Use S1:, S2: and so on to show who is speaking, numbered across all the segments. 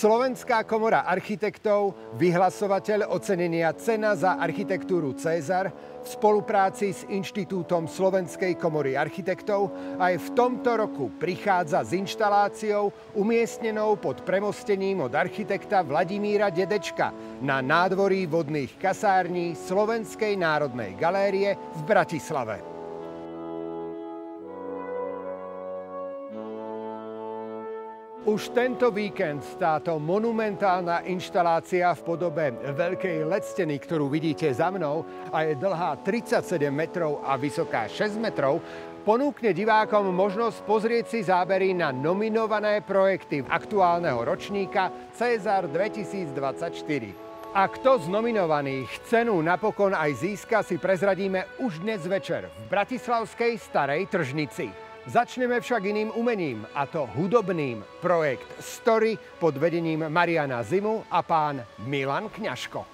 S1: Slovenská komora architektov, vyhlasovateľ ocenenia Cena za architektúru César v spolupráci s Inštitútom Slovenskej komory architektov aj v tomto roku prichádza s inštaláciou umiestnenou pod premostením od architekta Vladimíra Dedečka na nádvorí vodných kasární Slovenskej národnej galérie v Bratislave. Už tento víkend táto monumentálna inštalácia v podobe veľkej ledsteny, ktorú vidíte za mnou a je dlhá 37 metrov a vysoká 6 metrov, ponúkne divákom možnosť pozrieť si zábery na nominované projekty aktuálneho ročníka César 2024. A kto z nominovaných cenu napokon aj získa, si prezradíme už dnes večer v bratislavskej Starej tržnici. Začneme však iným umením, a to hudobným. Projekt Story pod vedením Mariana Zimu a pán Milan Kňažko.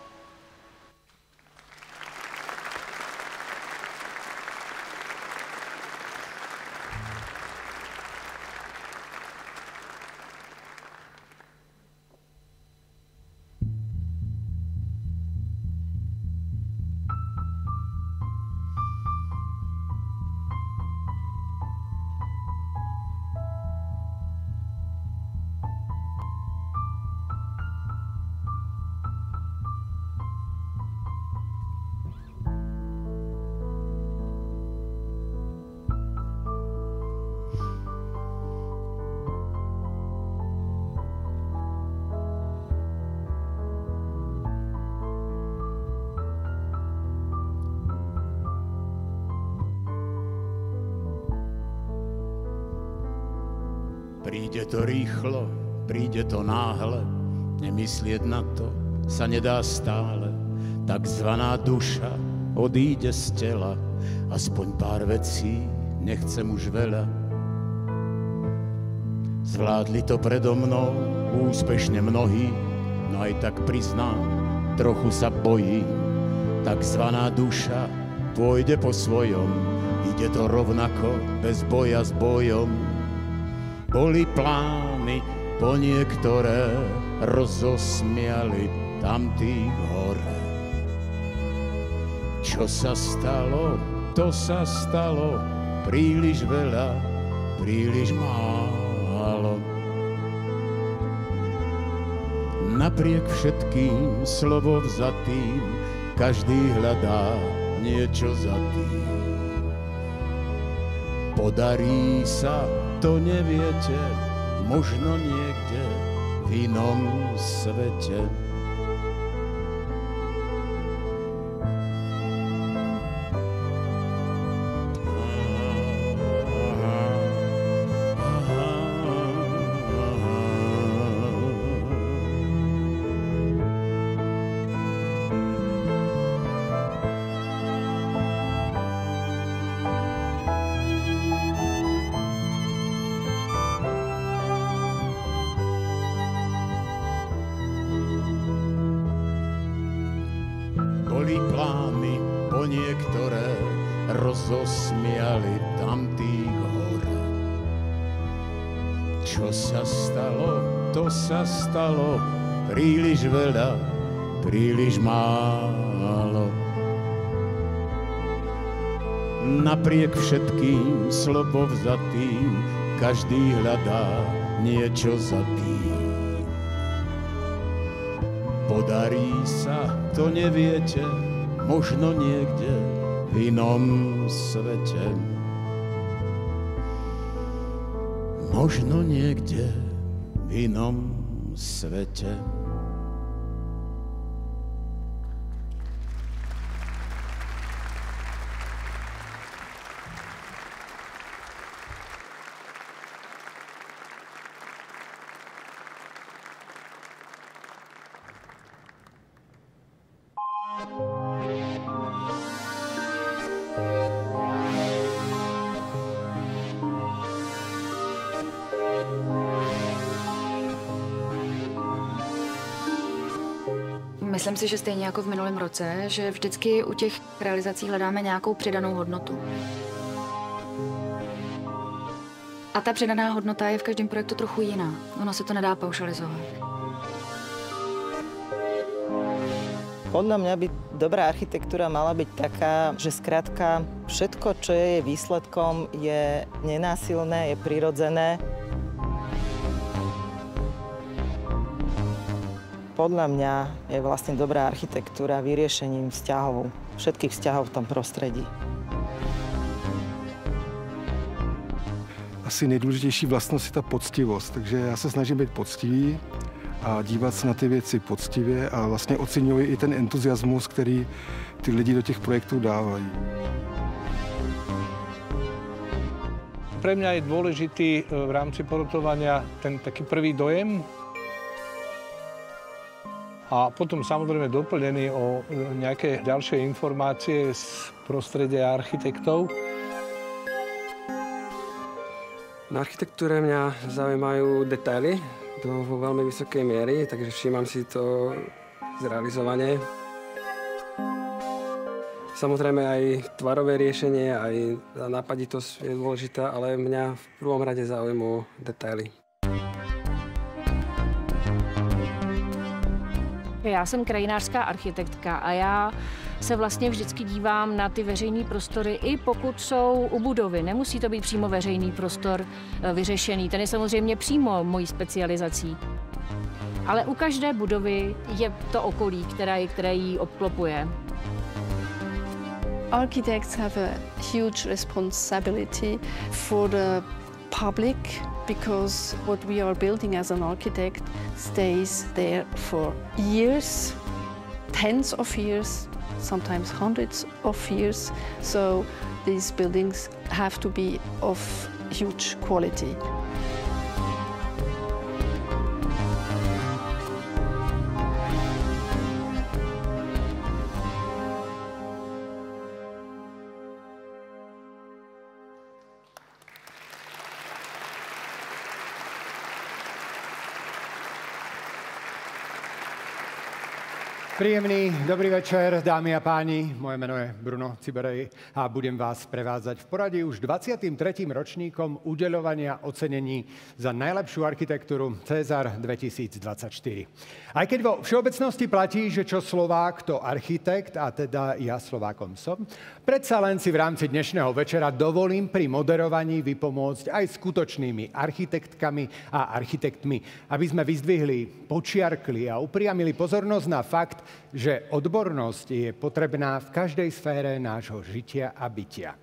S2: Príde to rýchlo, príde to náhle, nemyslieť na to sa nedá stále. Takzvaná duša odíde z tela, aspoň pár vecí, nechcem už veľa. Zvládli to predo mnou úspešne mnohí, no aj tak priznám, trochu sa bojím. Takzvaná duša pôjde po svojom, ide to rovnako, bez boja s bojom. Boli plány, po niektoré rozosmiali tamtých hore. Čo sa stalo, to sa stalo, príliš veľa, príliš málo. Napriek všetkým slovovzatým, každý hľadá niečo za tým. Podarí sa, to neviete, možno niekde v inom svete. Rozosmiali tamtých hore. Čo sa stalo, to sa stalo, príliš veľa, príliš málo. Napriek všetkým slovovzatým, každý hľadá niečo za tým. Podarí sa, to neviete, možno niekde v inom svete. Možno niekde v inom svete.
S3: Myslím si, že stejně jako v minulém roce, že vždycky u těch realizací hledáme nějakou přidanou hodnotu. A ta přidaná hodnota je v každém projektu trochu jiná. Ono se to nedá paušalizovat.
S4: Podľa mňa by dobrá architektúra mala byť taká, že skrátka všetko, čo je jej výsledkom, je nenásilné, je prirodzené. Podľa mňa je vlastne dobrá architektúra vyriešením vzťahov, všetkých vzťahov v tom prostredí.
S5: Asi nejdůležitější vlastnost je ta poctivost, takže já se snažím být poctivý a dívat se na ty věci poctivě a vlastně oceňuji i ten entuziasmus, který ty lidi do těch projektů dávají.
S6: Pre mňa je dôležitý v rámci porotovania ten taký prvý dojem a potom samozrejme doplnený o nejaké ďalšie informácie z prostredia architektov.
S7: Na architektúre mňa zaujímajú detaily vo veľmi vysokej miery, takže všímam si to zrealizovanie. Samozrejme aj tvarové riešenie, aj nápaditosť je dôležitá, ale mňa v prvom rade zaujímajú detaily.
S8: Já jsem krajinářská architektka a já se vlastně vždycky dívám na ty veřejné prostory, i pokud jsou u budovy. Nemusí to být přímo veřejný prostor vyřešený, ten je samozřejmě přímo mojí specializací. Ale u každé budovy je to okolí, které ji obklopuje.
S9: Architects have a huge responsibility for the public because what we are building as an architect stays there for years, tens of years, sometimes hundreds of years. So these buildings have to be of huge quality.
S1: Príjemný dobrý večer, dámy a páni. Moje meno je Bruno Ciberej a budem vás prevádzať v poradí už 23. ročníkom udeľovania ocenení za najlepšiu architektúru César 2024. Aj keď vo všeobecnosti platí, že čo Slovák, to architekt, a teda ja Slovákom som, predsa len si v rámci dnešného večera dovolím pri moderovaní vypomôcť aj skutočnými architektkami a architektmi, aby sme vyzdvihli, počiarkli a upriamili pozornosť na fakt, že odbornosť je potrebná v každej sfére nášho žitia a bytia.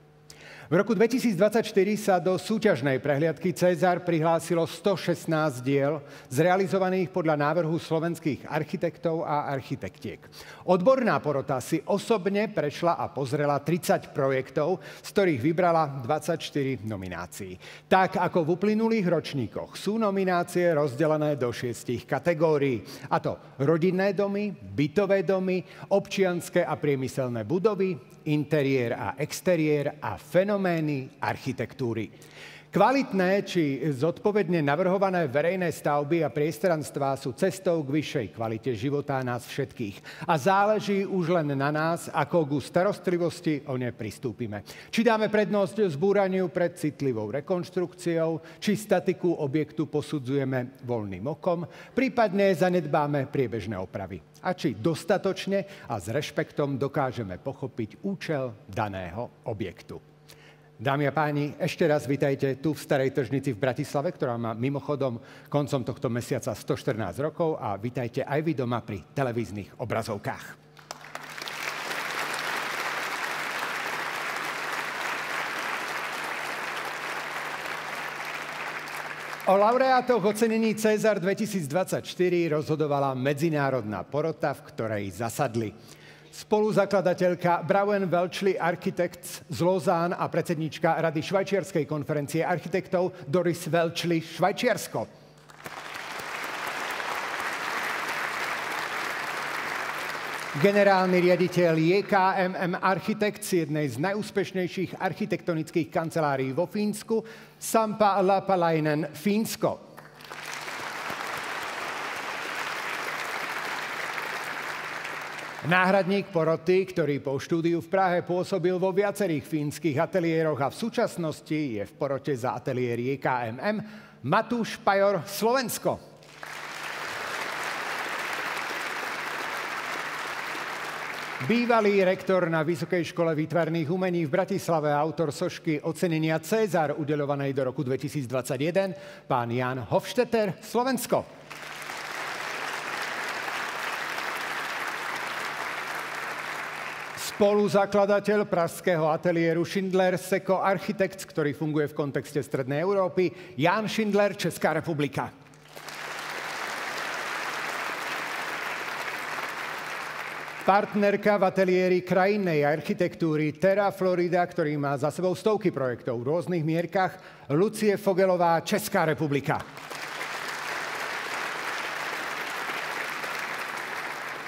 S1: V roku 2024 sa do súťažnej prehliadky César prihlásilo 116 diel zrealizovaných podľa návrhu slovenských architektov a architektiek. Odborná porota si osobne prešla a pozrela 30 projektov, z ktorých vybrala 24 nominácií. Tak ako v uplynulých ročníkoch sú nominácie rozdelené do 6 kategórií, a to rodinné domy, bytové domy, občianske a priemyselné budovy, interiér a exteriér a fenomény architektúry. Kvalitné či zodpovedne navrhované verejné stavby a priestranstvá sú cestou k vyššej kvalite života nás všetkých. A záleží už len na nás, ako ku starostlivosti o ne pristúpime. Či dáme prednosť zbúraniu pred citlivou rekonštrukciou, či statiku objektu posudzujeme voľným okom, prípadne zanedbáme priebežné opravy. A či dostatočne a s rešpektom dokážeme pochopiť účel daného objektu. Dámy a páni, ešte raz vitajte tu v Starej tržnici v Bratislave, ktorá má mimochodom koncom tohto mesiaca 114 rokov, a vitajte aj vy doma pri televíznych obrazovkách. O laureátoch ocenení César 2024 rozhodovala medzinárodná porota, v ktorej zasadli spoluzakladateľka Brauen Welchli Architects z Lausanne a predsednička Rady Švajčiarskej konferencie architektov Doris Welchli, Švajčiarsko. Generálny riaditeľ JKMM Architects, jednej z najúspešnejších architektonických kancelárií vo Fínsku, Sampa Lapalainen, Fínsko. Náhradník poroty, ktorý po štúdiu v Prahe pôsobil vo viacerých fínskych ateliéroch a v súčasnosti je v porote za ateliér JKMM, Matúš Pajor, Slovensko. Bývalý rektor na Vysokej škole výtvarných umení v Bratislave, autor sošky ocenenia César, udeľovanej do roku 2021, pán Jan Hofstetter, Slovensko. Spoluzakladateľ pražského ateliéru Schindler Seko Architects, ktorý funguje v kontexte Strednej Európy, Jan Schindler, Česká republika. Partnerka v ateliéri krajinnej architektúry Terra Florida, ktorý má za sebou stovky projektov v rôznych mierkach, Lucie Fogelová, Česká republika.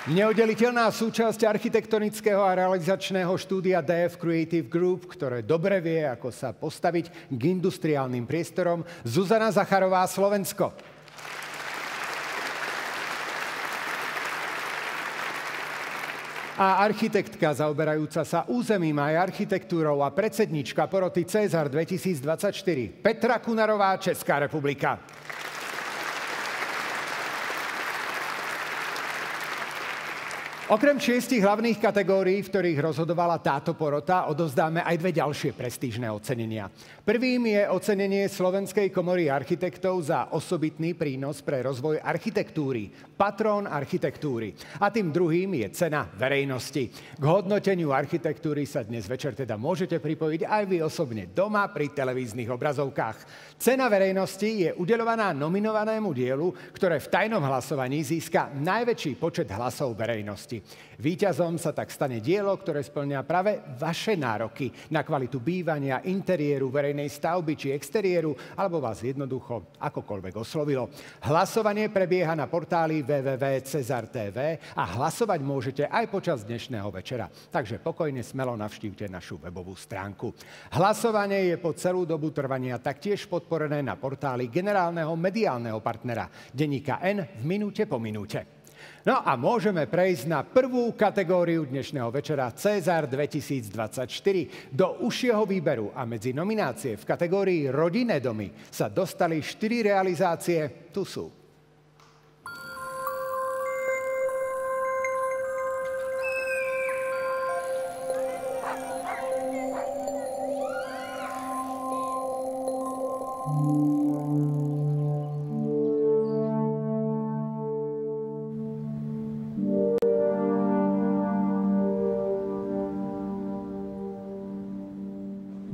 S1: Neoddeliteľná súčasť architektonického a realizačného štúdia DF Creative Group, ktoré dobre vie, ako sa postaviť k industriálnym priestorom, Zuzana Zacharová, Slovensko. A architektka zaoberajúca sa územím aj architektúrou a predsednička poroty César 2024, Petra Kunarová, Česká republika. Okrem 6 hlavných kategórií, v ktorých rozhodovala táto porota, odovzdáme aj 2 ďalšie prestížne ocenenia. Prvým je ocenenie Slovenskej komory architektov za osobitný prínos pre rozvoj architektúry, patrón architektúry. A tým druhým je cena verejnosti. K hodnoteniu architektúry sa dnes večer teda môžete pripojiť aj vy osobne doma pri televíznych obrazovkách. Cena verejnosti je udeľovaná nominovanému dielu, ktoré v tajnom hlasovaní získa najväčší počet hlasov verejnosti. Víťazom sa tak stane dielo, ktoré spĺňa práve vaše nároky na kvalitu bývania, interiéru, verejnej stavby či exteriéru, alebo vás jednoducho akokoľvek oslovilo. Hlasovanie prebieha na portáli www.cezar.tv a hlasovať môžete aj počas dnešného večera. Takže pokojne smelo navštívte našu webovú stránku. Hlasovanie je po celú dobu trvania taktiež podporené na portáli generálneho mediálneho partnera denníka N v minúte po minúte. No a môžeme prejsť na prvú kategóriu dnešného večera César 2024. Do užšieho výberu a medzi nominácie v kategórii Rodinné domy sa dostali 4 realizácie. Tu sú.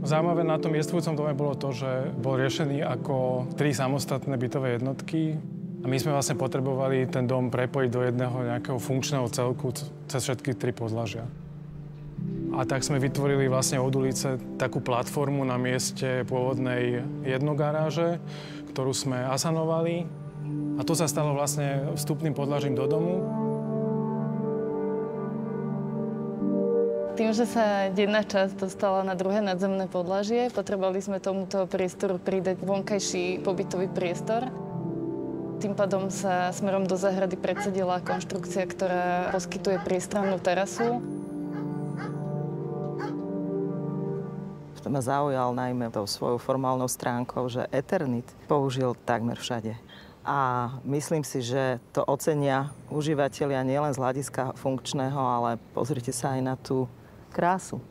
S10: Zaujímavé na tom jestvujúcom dome bolo to, že bol riešený ako 3 samostatné bytové jednotky a my sme vlastne potrebovali ten dom prepojiť do jedného nejakého funkčného celku cez všetky 3 podlažia. A tak sme vytvorili vlastne od ulice takú platformu na mieste pôvodnej jednogaráže, ktorú sme asanovali a to sa stalo vlastne vstupným podlažím do domu.
S11: Tým, že sa jedna časť dostala na druhé nadzemné podlažie, potrebovali sme tomuto priestoru pridať vonkajší pobytový priestor. Tým pádom sa smerom do záhrady predsedila konštrukcia, ktorá poskytuje priestrannú terasu.
S4: To ma zaujal najmä tou svojou formálnou stránkou, že Eternit použil takmer všade. A myslím si, že to ocenia užívateľia nielen z hľadiska funkčného, ale pozrite sa aj na tú krásu.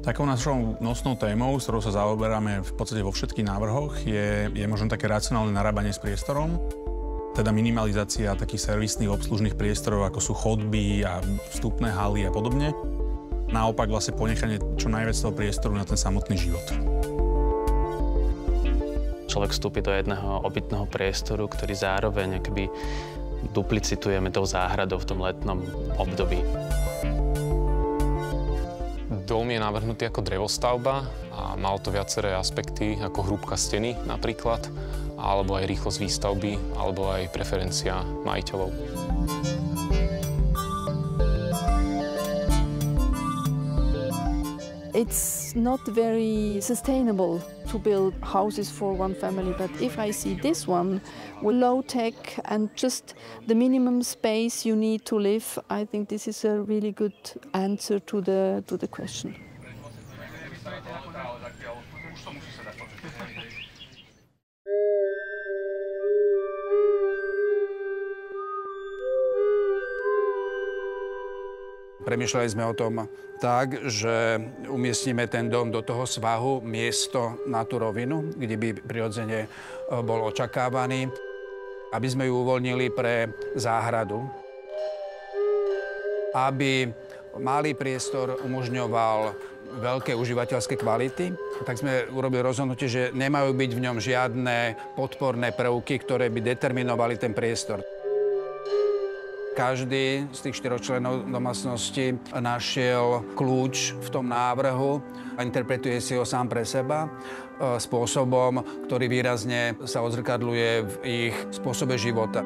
S12: Takou našou nosnou témou, s ktorou sa zaoberáme v podstate vo všetkých návrhoch, je možno také racionálne narábanie s priestorom, teda minimalizácia takých servisných obslužných priestorov, ako sú chodby a vstupné haly a podobne. Naopak vlastne ponechanie čo najviac toho priestoru na ten samotný život.
S13: Človek vstúpi do jedného obytného priestoru, ktorý zároveň akoby duplicitujeme tou záhradou v tom letnom období.
S14: Dom je navrhnutý ako drevostavba a mal to viaceré aspekty, ako hrúbka steny napríklad, alebo aj rýchlosť výstavby, alebo aj preferencia majiteľov.
S9: It's not very sustainable to build houses for one family, but if I see this one with low tech and just the minimum space you need to live, I think this is a really good answer to the question.
S15: Premýšľali sme o tom tak, že umiestnime ten dom do toho svahu miesto na tú rovinu, kde by prirodzene bol očakávaný, aby sme ju uvoľnili pre záhradu, aby malý priestor umožňoval veľké užívateľské kvality, tak sme urobili rozhodnutie, že nemajú byť v ňom žiadne podporné prvky, ktoré by determinovali ten priestor. Každý z tých 4 členov domácnosti našiel kľúč v tom návrhu a interpretuje si ho sám pre seba spôsobom, ktorý výrazne sa odzrkadľuje v ich spôsobe života.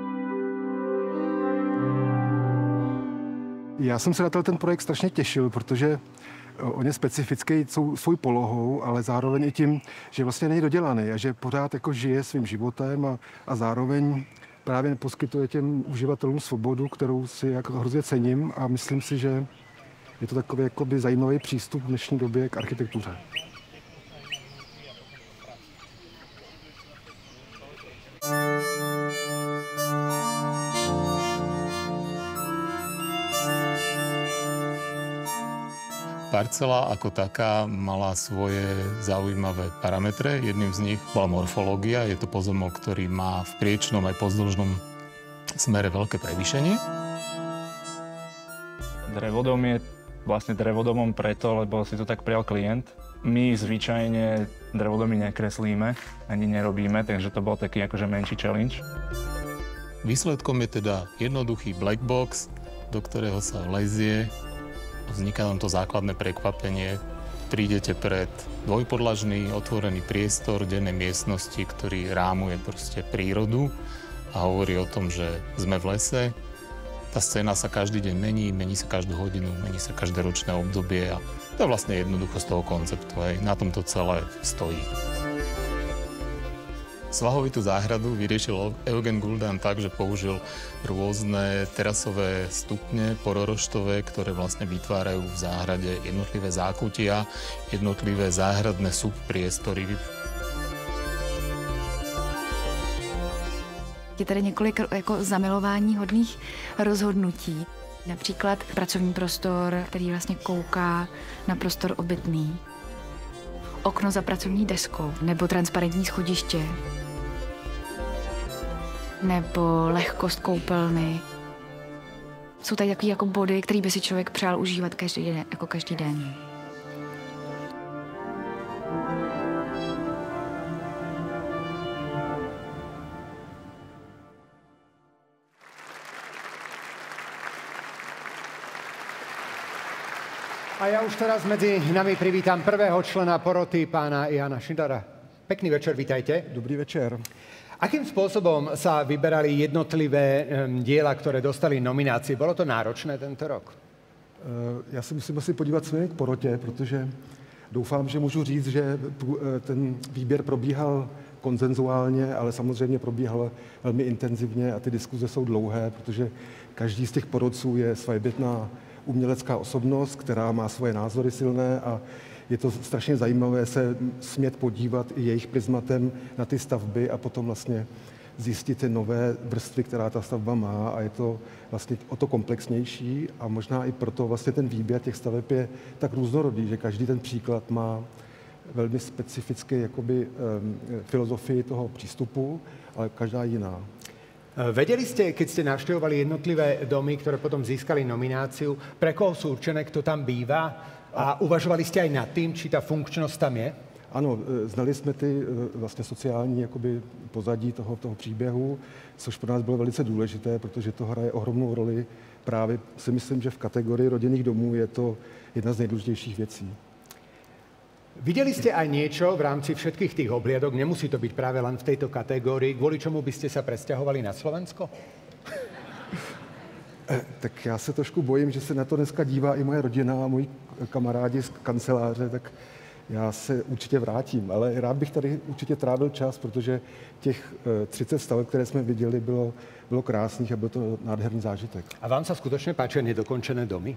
S5: Já jsem se na ten projekt strašně těšil, protože on je specifický svou polohou, ale zároveň i tím, že vlastně není dodělaný a že pořád jako žije svým životem a zároveň právě poskytuje těm uživatelům svobodu, kterou si jako hrozně cením a myslím si, že je to takový jakoby zajímavý přístup v dnešní době k architektuře.
S14: Parcela ako taká mala svoje zaujímavé parametre. Jedným z nich bola morfológia. Je to pozemok, ktorý má v priečnom aj pozdĺžnom smere veľké prevýšenie.
S16: Drevodom je vlastne drevodomom preto, lebo si to tak prijal klient. My zvyčajne drevodomy nekreslíme, ani nerobíme, takže to bol taký akože menší challenge.
S14: Výsledkom je teda jednoduchý black box, do ktorého sa lezie. Vzniká tam to základné prekvapenie. Prídete pred dvojpodlažný, otvorený priestor dennej miestnosti, ktorý rámuje proste prírodu a hovorí o tom, že sme v lese. Tá scéna sa každý deň mení sa každú hodinu, mení sa každé ročné obdobie a to je vlastne jednoducho z toho konceptu. Aj na tomto celé stojí. Svahovitú záhradu vyriešil Eugen Guldan tak, že použil rôzne terasové stupne pororoštové, ktoré vlastne vytvárajú v záhrade jednotlivé zákutia, jednotlivé záhradné subpriestory.
S3: Je tady několik jako zamilování hodných rozhodnutí. Například pracovní prostor, který vlastně kouká na prostor obytný. Okno za pracovní deskou, nebo transparentní schodiště, nebo lehkost koupelny. Jsou tady takové jako body, které by si člověk přál užívat každý den.
S1: A ja už teraz medzi nami privítam prvého člena poroty, pána Jana Šindlera. Pekný večer, vítajte.
S5: Dobrý večer.
S1: Akým spôsobom sa vyberali jednotlivé diela, ktoré dostali nominácie? Bylo to náročné tento rok?
S5: Já se musím asi podívat směrem k porotě, protože doufám, že můžu říct, že ten výběr probíhal konsenzuálně, ale samozřejmě probíhal velmi intenzivně a ty diskuze jsou dlouhé, protože každý z těch porotců je svébytná umělecká osobnost, která má svoje názory silné a je to strašně zajímavé se smět podívat i jejich prismatem na ty stavby a potom vlastně zjistit ty nové vrstvy, která ta stavba má a je to vlastně o to komplexnější a možná i proto vlastně ten výběr těch staveb je tak různorodý, že každý ten příklad má velmi specifické jakoby filozofii toho přístupu, ale každá jiná.
S1: Vedeli ste, keď ste navštevovali jednotlivé domy, ktoré potom získali nomináciu, pre koho sú určené, kto tam býva? A uvažovali ste aj nad tým, či ta funkčnost tam je?
S5: Ano, znali jsme ty vlastně sociální jakoby pozadí toho příběhu, což pro nás bylo velice důležité, protože to hraje ohromnou roli. Právě si myslím, že v kategorii rodinných domů je to jedna z nejdůležitějších věcí.
S1: Videli ste aj niečo v rámci všetkých tých obliadok, nemusí to byť práve len v tejto kategórii, kvôli čomu by ste sa presťahovali na Slovensko?
S5: Tak já se trošku bojím, že se na to dneska dívá i moje rodina a moji kamarádi z kanceláře, tak já se určitě vrátím, ale rád bych tady určitě trávil čas, protože těch 30 staveb, které jsme viděli, bylo krásných a byl to nádherný zážitek.
S1: A vám se skutečně páčí nedokončené domy?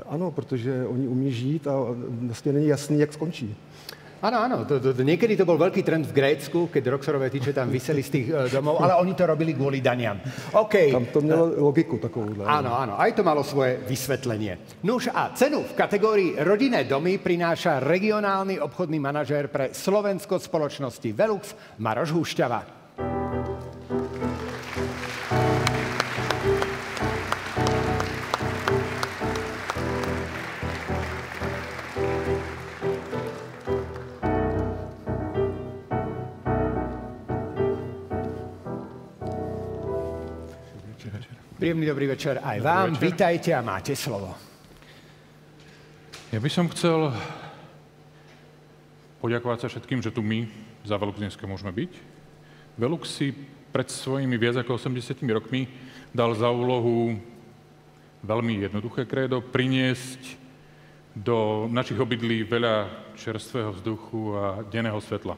S5: Ano, protože oni umí žít a vlastně není jasný, jak skončí.
S1: Áno. Niekedy to bol veľký trend v Grécku, keď Roxorové tyče tam viseli z tých domov, ale oni to robili kvôli daniam. OK.
S5: Tam to mělo logiku takovouhle.
S1: Áno, aj to malo svoje vysvetlenie. Nuž a cenu v kategórii rodinné domy prináša regionálny obchodný manažér pre Slovensko spoločnosti Velux Maroš Húšťava. Príjemný dobrý večer aj vám. Vítajte a máte slovo.
S17: Ja by som chcel poďakovať sa všetkým, že tu my za Velux dneska môžeme byť. Velux si pred svojimi viac ako 80 rokmi dal za úlohu veľmi jednoduché krédo priniesť do našich obydlí veľa čerstvého vzduchu a denného svetla.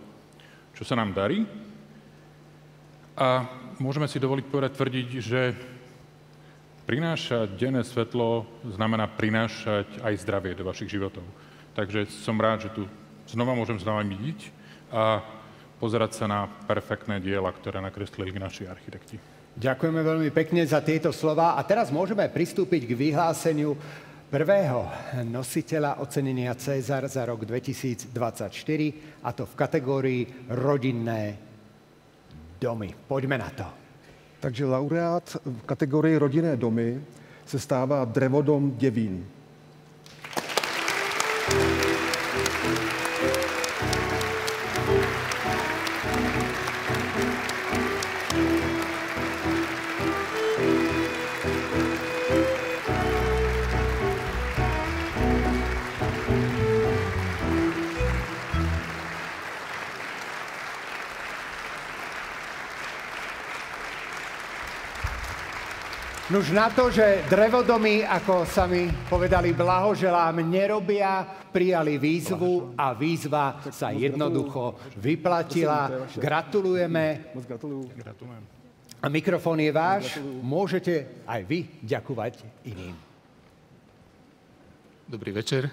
S17: Čo sa nám darí. A môžeme si dovoliť tvrdiť, že prinášať denné svetlo znamená prinášať aj zdravie do vašich životov. Takže som rád, že tu znova môžem s vami byť a pozerať sa na perfektné diela, ktoré nakreslili naši architekti.
S1: Ďakujeme veľmi pekne za tieto slova a teraz môžeme pristúpiť k vyhláseniu prvého nositeľa ocenenia César za rok 2024, a to v kategórii rodinné domy. Poďme na to.
S5: Takže laureát v kategorii rodinné domy se stává Drevodom Děvín.
S1: Nuž na to, že drevodomy, ako sami povedali, blahoželám, nerobia, prijali výzvu a výzva sa jednoducho vyplatila. Gratulujeme.
S17: Gratulujem.
S1: A mikrofón je váš. Môžete aj vy ďakovať iným.
S14: Dobrý večer.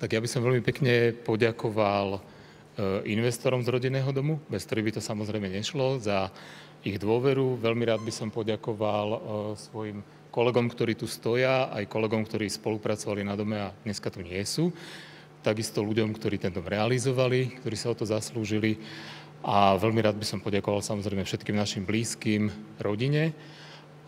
S14: Tak ja by som veľmi pekne poďakoval investorom z rodinného domu, bez ktorých by to samozrejme nešlo, za ich dôveru. Veľmi rád by som poďakoval svojim kolegom, ktorí tu stoja, aj kolegom, ktorí spolupracovali na dome a dneska tu nie sú. Takisto ľuďom, ktorí ten dom realizovali, ktorí sa o to zaslúžili. A veľmi rád by som poďakoval samozrejme všetkým našim blízkym, rodine.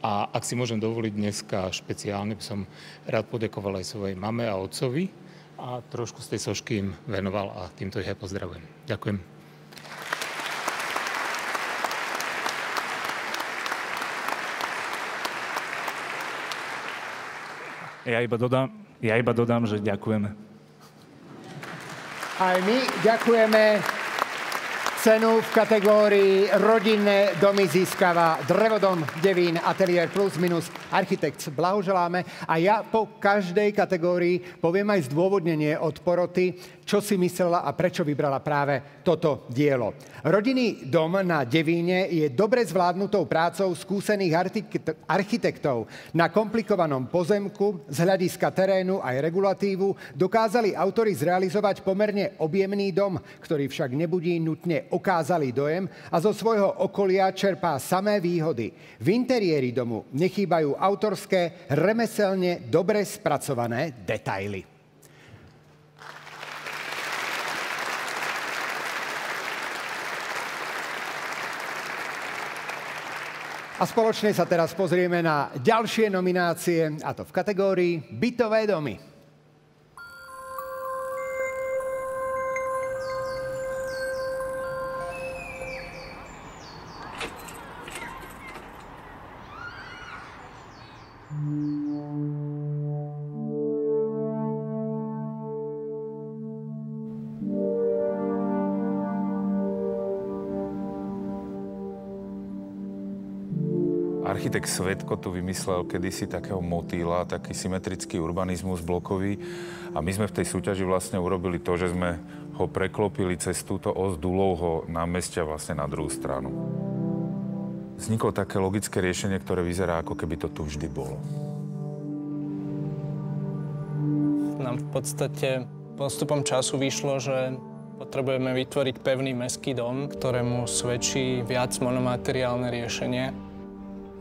S14: A ak si môžem dovoliť dneska špeciálne, by som rád poďakoval aj svojej mame a otcovi a trošku z tej sošky im venoval a týmto ich aj pozdravujem. Ďakujem.
S16: Ja iba dodám, že ďakujeme.
S1: Aj my ďakujeme. Cenu v kategórii rodinné domy získava Drevodom Děvín Atelier Plus minus Architects. Blahoželáme. A ja po každej kategórii poviem aj zdôvodnenie od poroty, čo si myslela a prečo vybrala práve toto dielo. Rodinný dom na Devíne je dobre zvládnutou prácou skúsených architektov. Na komplikovanom pozemku z hľadiska terénu aj regulatívu dokázali autori zrealizovať pomerne objemný dom, ktorý však nebudí nutne okázalý dojem a zo svojho okolia čerpá samé výhody. V interiéri domu nechýbajú autorské, remeselne dobre spracované detaily. A spoločne sa teraz pozrieme na ďalšie nominácie, a to v kategórii bytové domy.
S18: architekt Svetko tu vymyslel kedysi takého motýla, taký symetrický urbanizmus blokový. A my sme v tej súťaži vlastne urobili to, že sme ho preklopili cez túto os Dulovho námestia vlastne na druhú stranu. Vzniklo také logické riešenie, ktoré vyzerá, ako keby to tu vždy bolo.
S19: Nám v podstate postupom času vyšlo, že potrebujeme vytvoriť pevný mestský dom, ktorému svedčí viac monomateriálne riešenie.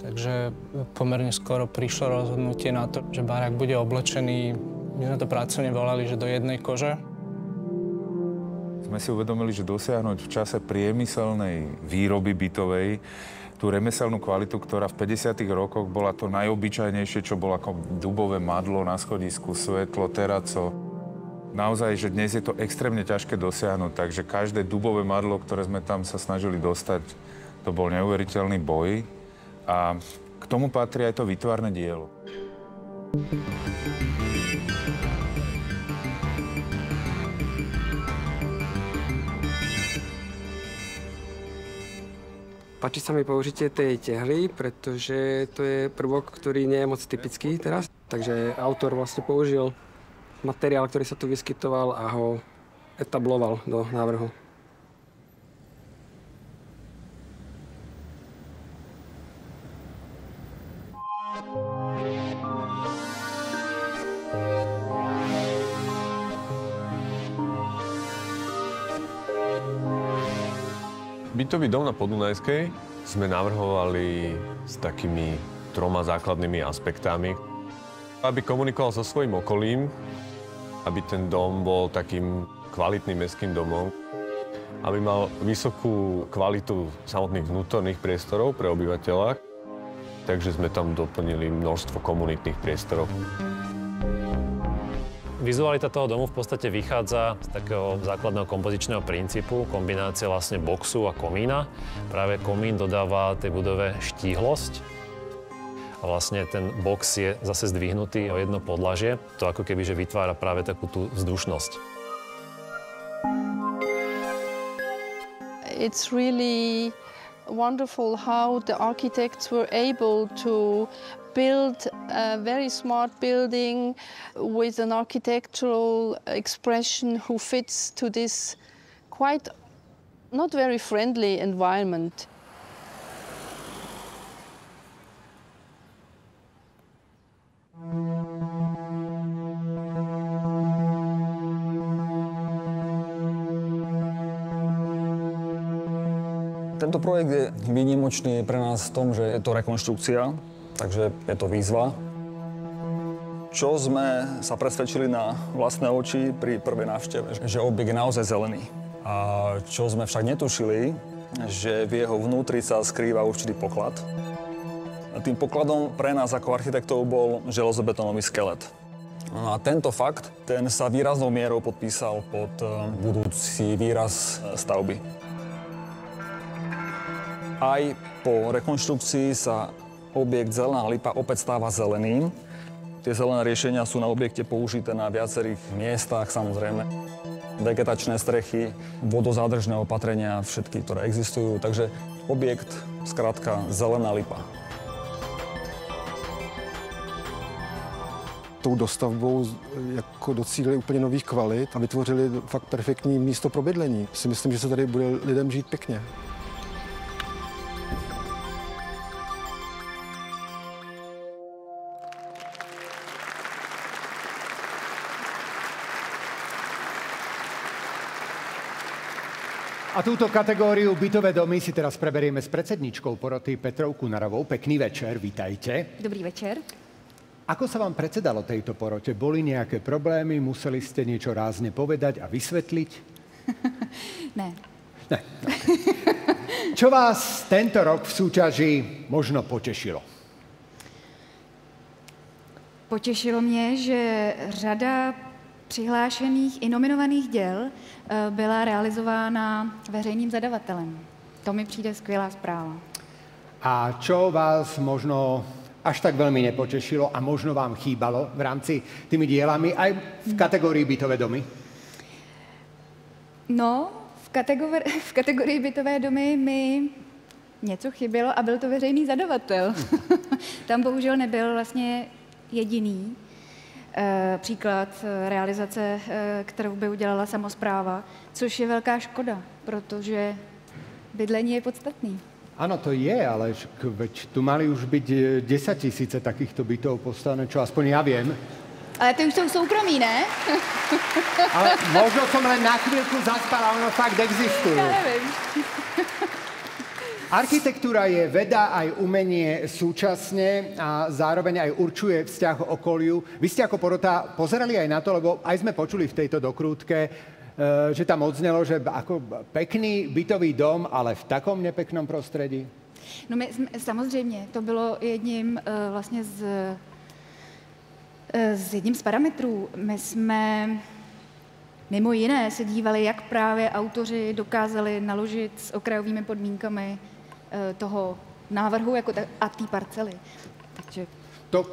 S19: Takže pomerne skoro prišlo rozhodnutie na to, že barák bude oblečený, my sme to pracovne volali, že do jednej kože.
S18: Sme si uvedomili, že dosiahnuť v čase priemyselnej výroby bytovej tú remeselnú kvalitu, ktorá v 50. rokoch bola to najobyčajnejšie, čo bolo ako dubové madlo na schodisku, svetlo, teraco. Naozaj, že dnes je to extrémne ťažké dosiahnuť, takže každé dubové madlo, ktoré sme tam sa snažili dostať, to bol neuveriteľný boj. A k tomu patrí aj to výtvarné dielo.
S7: Páči sa mi použitie tej tehly, pretože to je prvok, ktorý nie je moc typický teraz. Takže autor vlastne použil materiál, ktorý sa tu vyskytoval a ho etabloval do návrhu.
S20: Bytový dom na Podunajskej sme navrhovali s takými 3 základnými aspektami. Aby komunikoval so svojím okolím, aby ten dom bol takým kvalitným mestským domom, aby mal vysokú kvalitu samotných vnútorných priestorov pre obyvateľa, takže sme tam doplnili množstvo komunitných priestorov.
S21: Vizualita toho domu v podstate vychádza z takého základného kompozičného princípu, kombinácia vlastne boxu a komína. Práve komín dodáva tej budove štíhlosť a vlastne ten box je zase zdvihnutý o jedno podlažie. To ako keby, že vytvára práve takú tú vzdušnosť.
S9: It's really wonderful how the architects were able to build a very smart building with an architectural expression who fits to this quite not very friendly environment.
S22: Tento projekt je výnimočný pre nás v tom, že je to rekonštrukcia, takže je to výzva. Čo sme sa presvedčili na vlastné oči pri prvej návšteve, že objekt je naozaj zelený. A čo sme však netušili, že v jeho vnútri sa skrýva určitý poklad. A tým pokladom pre nás ako architektov bol železobetónový skelet. No a tento fakt, ten sa výraznou mierou podpísal pod budúci výraz stavby. Aj po rekonštrukcii sa objekt Zelená Lipa opäť stáva zeleným. Tie zelené riešenia sú na objekte použité na viacerých miestach, samozrejme. Vegetačné strechy, vodozádržné opatrenia, všetky, ktoré existujú. Takže objekt, skrátka, Zelená Lipa.
S5: Tou dostavbou jako docílili úplně nových kvalit a vytvořili fakt perfektní místo pro bydlení. Si myslím, že se tady bude lidem žít pěkně.
S1: A túto kategóriu bytové domy si teraz preberieme s predsedničkou poroty Petrou Kunarovou. Pekný večer, vítajte.
S3: Dobrý večer.
S1: Ako sa vám predsedalo tejto porote? Boli nejaké problémy? Museli ste niečo rázne povedať a vysvetliť?
S3: Ne.
S1: Ne. Čo vás tento rok v súťaži možno potešilo?
S3: Potěšilo mě, že řada přihlášených i nominovaných děl byla realizována veřejným zadavatelem. To mi přijde skvělá zpráva.
S1: A čo vás možno až tak veľmi nepotešilo a možno vám chýbalo v rámci tými dielami aj v kategórii bytové domy?
S3: No, v kategorii bytové domy mi
S2: něco chybělo a byl to veřejný zadavatel. Tam bohužel nebyl vlastně jediný příklad realizace, kterou by udělala samospráva, což je velká škoda, protože bydlení je podstatný.
S1: Áno, to je, ale veď tu mali už byť 10 000 takýchto bytov postavené, čo aspoň ja viem.
S2: Ale ty už jsou soukromí, ne?
S1: Ale možno som len na chvíľku zaspal, a ono fakt existujú.
S2: Ja neviem.
S1: Architektúra je veda aj umenie súčasne a zároveň aj určuje vzťah k okoliu. Vy ste ako porota pozerali aj na to, lebo aj sme počuli v tejto dokrútke, že tam odznelo, že ako pekný bytový dom, ale v takom nepeknom prostredí.
S2: No my, samozřejmě, to bylo jedním vlastně jedním z parametrů. My jsme mimo jiné se dívali, jak právě autoři dokázali naložit s okrajovými podmínkami toho návrhu jako a té parcely. Takže
S1: to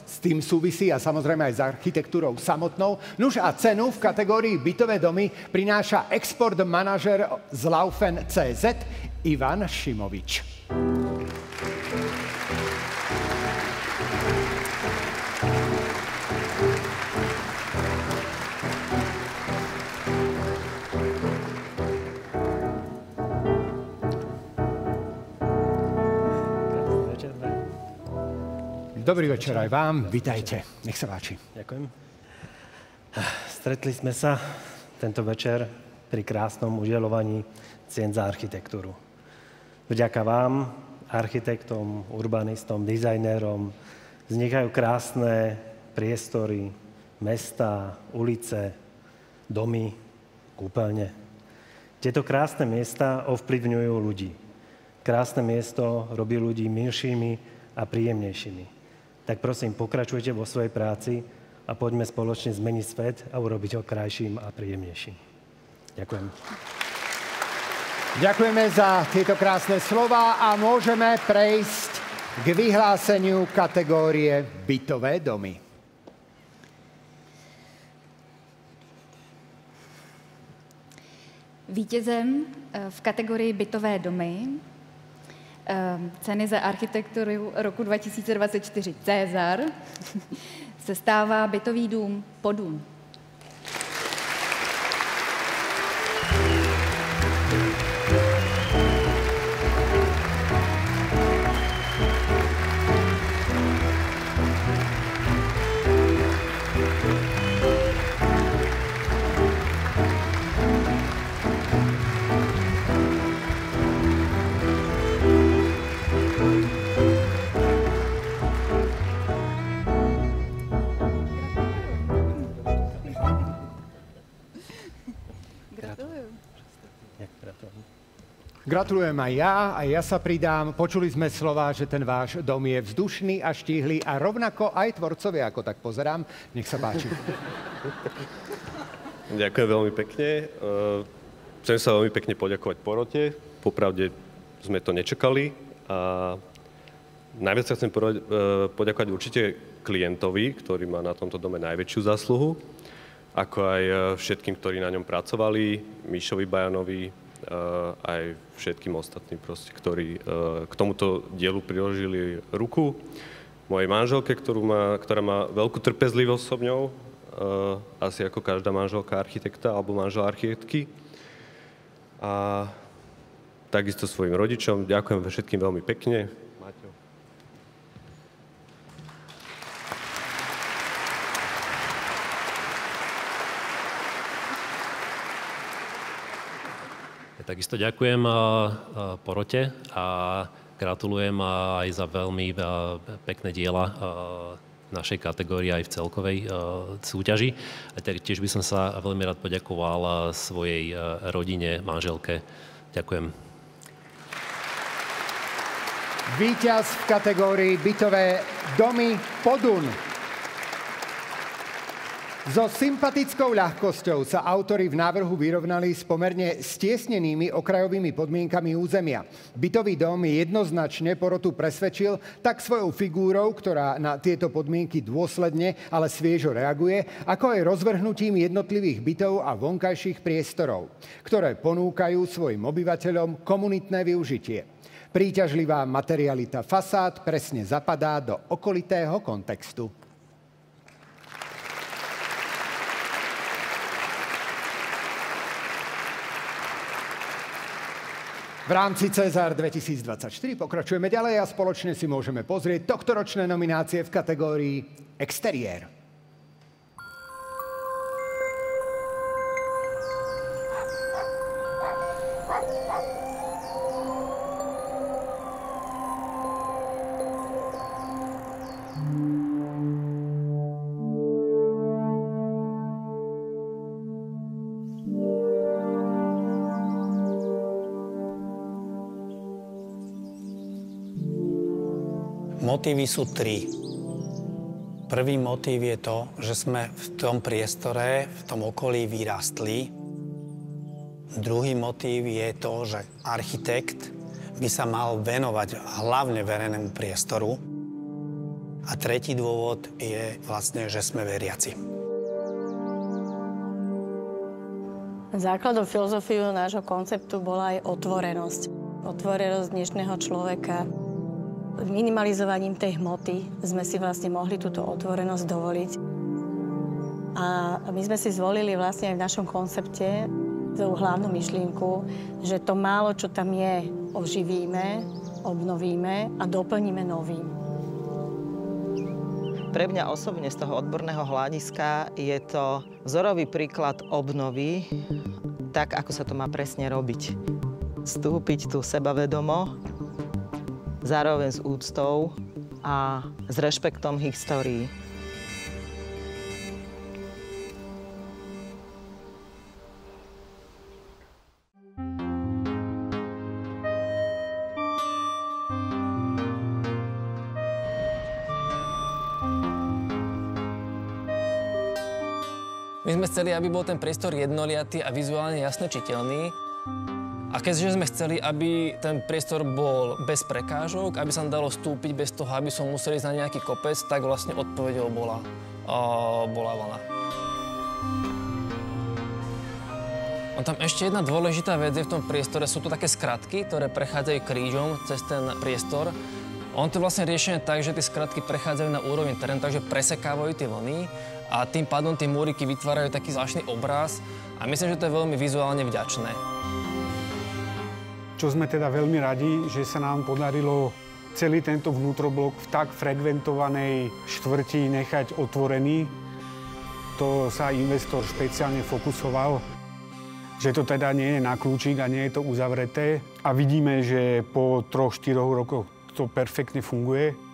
S1: s tým súvisí a samozrejme aj s architektúrou samotnou. Nuž a cenu v kategórii bytové domy prináša export manažer z Laufen.cz Ivan Šimovič. Dobrý večer aj vám, vitajte. Nech sa páči.
S6: Ďakujem. Stretli sme sa tento večer pri krásnom udeľovaní cien za architektúru. Vďaka vám, architektom, urbanistom, dizajnérom, vznikajú krásne priestory, mesta, ulice, domy, kúpeľne. Tieto krásne miesta ovplyvňujú ľudí. Krásne miesto robí ľudí milšími a príjemnejšími. Tak prosím, pokračujte vo svojej práci a poďme spoločne zmeniť svet a urobiť ho krajším a príjemnejším. Ďakujem.
S1: Ďakujeme za tieto krásne slova a môžeme prejsť k vyhláseniu kategórie bytové domy.
S2: Vítězem v kategorii bytové domy ceny za architekturu roku 2024 César se stává bytový dům Podun.
S1: Gratulujem aj ja sa pridám. Počuli sme slova, že ten váš dom je vzdušný a štíhly a rovnako aj tvorcovia, ako tak pozerám. Nech sa páči.
S23: Ďakujem veľmi pekne. Chcem sa veľmi pekne poďakovať porote. Popravde sme to nečakali a najviac sa chcem poďakovať určite klientovi, ktorý má na tomto dome najväčšiu zásluhu, ako aj všetkým, ktorí na ňom pracovali, Míšovi Bajanovi, aj všetkým ostatným, ktorí k tomuto dielu priložili ruku. Mojej manželke, ktorá má veľkú trpezlivosť so mňou, asi ako každá manželka architekta alebo manžel architektky. A takisto svojim rodičom. Ďakujem všetkým veľmi pekne. Maťo.
S21: Takisto ďakujem porote a gratulujem aj za veľmi pekné diela v našej kategórii aj v celkovej súťaži. A tiež by som sa veľmi rád poďakoval svojej rodine, manželke. Ďakujem.
S1: Víťaz v kategórii bytové domy Podun. So sympatickou ľahkosťou sa autori v návrhu vyrovnali s pomerne stiesnenými okrajovými podmienkami územia. Bytový dom jednoznačne porotu presvedčil tak svojou figúrou, ktorá na tieto podmienky dôsledne, ale sviežo reaguje, ako aj rozvrhnutím jednotlivých bytov a vonkajších priestorov, ktoré ponúkajú svojim obyvateľom komunitné využitie. Príťažlivá materialita fasád presne zapadá do okolitého kontextu. V rámci Cezar 2024 pokračujeme ďalej a spoločne si môžeme pozrieť tohtoročné nominácie v kategórii Exteriér.
S8: Motívy sú 3. Prvý motív je to, že sme v tom priestore, v tom okolí vyrástli. Druhý motív je to, že architekt by sa mal venovať hlavne verejnému priestoru. A tretí dôvod je vlastne, že sme veriaci.
S10: Základom filozofiu nášho konceptu bola aj otvorenosť. Otvorenosť dnešného človeka. Minimalizovaním tej hmoty sme si vlastne mohli túto otvorenosť dovoliť. A my sme si zvolili vlastne aj v našom koncepte tú hlavnú myšlienku, že to málo, čo tam je, oživíme, obnovíme a doplníme novým.
S4: Pre mňa osobne z toho odborného hľadiska je to vzorový príklad obnovy, tak ako sa to má presne robiť. Vstúpiť tu sebavedomo, zároveň s úctou a s rešpektom histórii.
S11: My sme chceli, aby bol ten priestor jednoliatý a vizuálne jasne čiteľný. A keďže sme chceli, aby ten priestor bol bez prekážok, aby sa dalo stúpiť bez toho, aby som musel ísť na nejaký kopec, tak vlastne odpoveďou bola vlna. A tam ešte jedna dôležitá vec je v tom priestore, sú to také skratky, ktoré prechádzajú krížom cez ten priestor. On to vlastne riešené tak, že tie skratky prechádzajú na úroveň terénu, takže presekávajú tie vlny a tým pádom tie múriky vytvárajú taký zvláštny obraz a myslím, že to je veľmi vizuálne vďačné.
S24: Čo sme teda veľmi radi, že sa nám podarilo celý tento vnútroblok v tak frekventovanej štvrti nechať otvorený. To sa investor špeciálne fokusoval, že to teda nie je na kľúčik a nie je to uzavreté. A vidíme, že po 3-4 rokoch to perfektně funguje.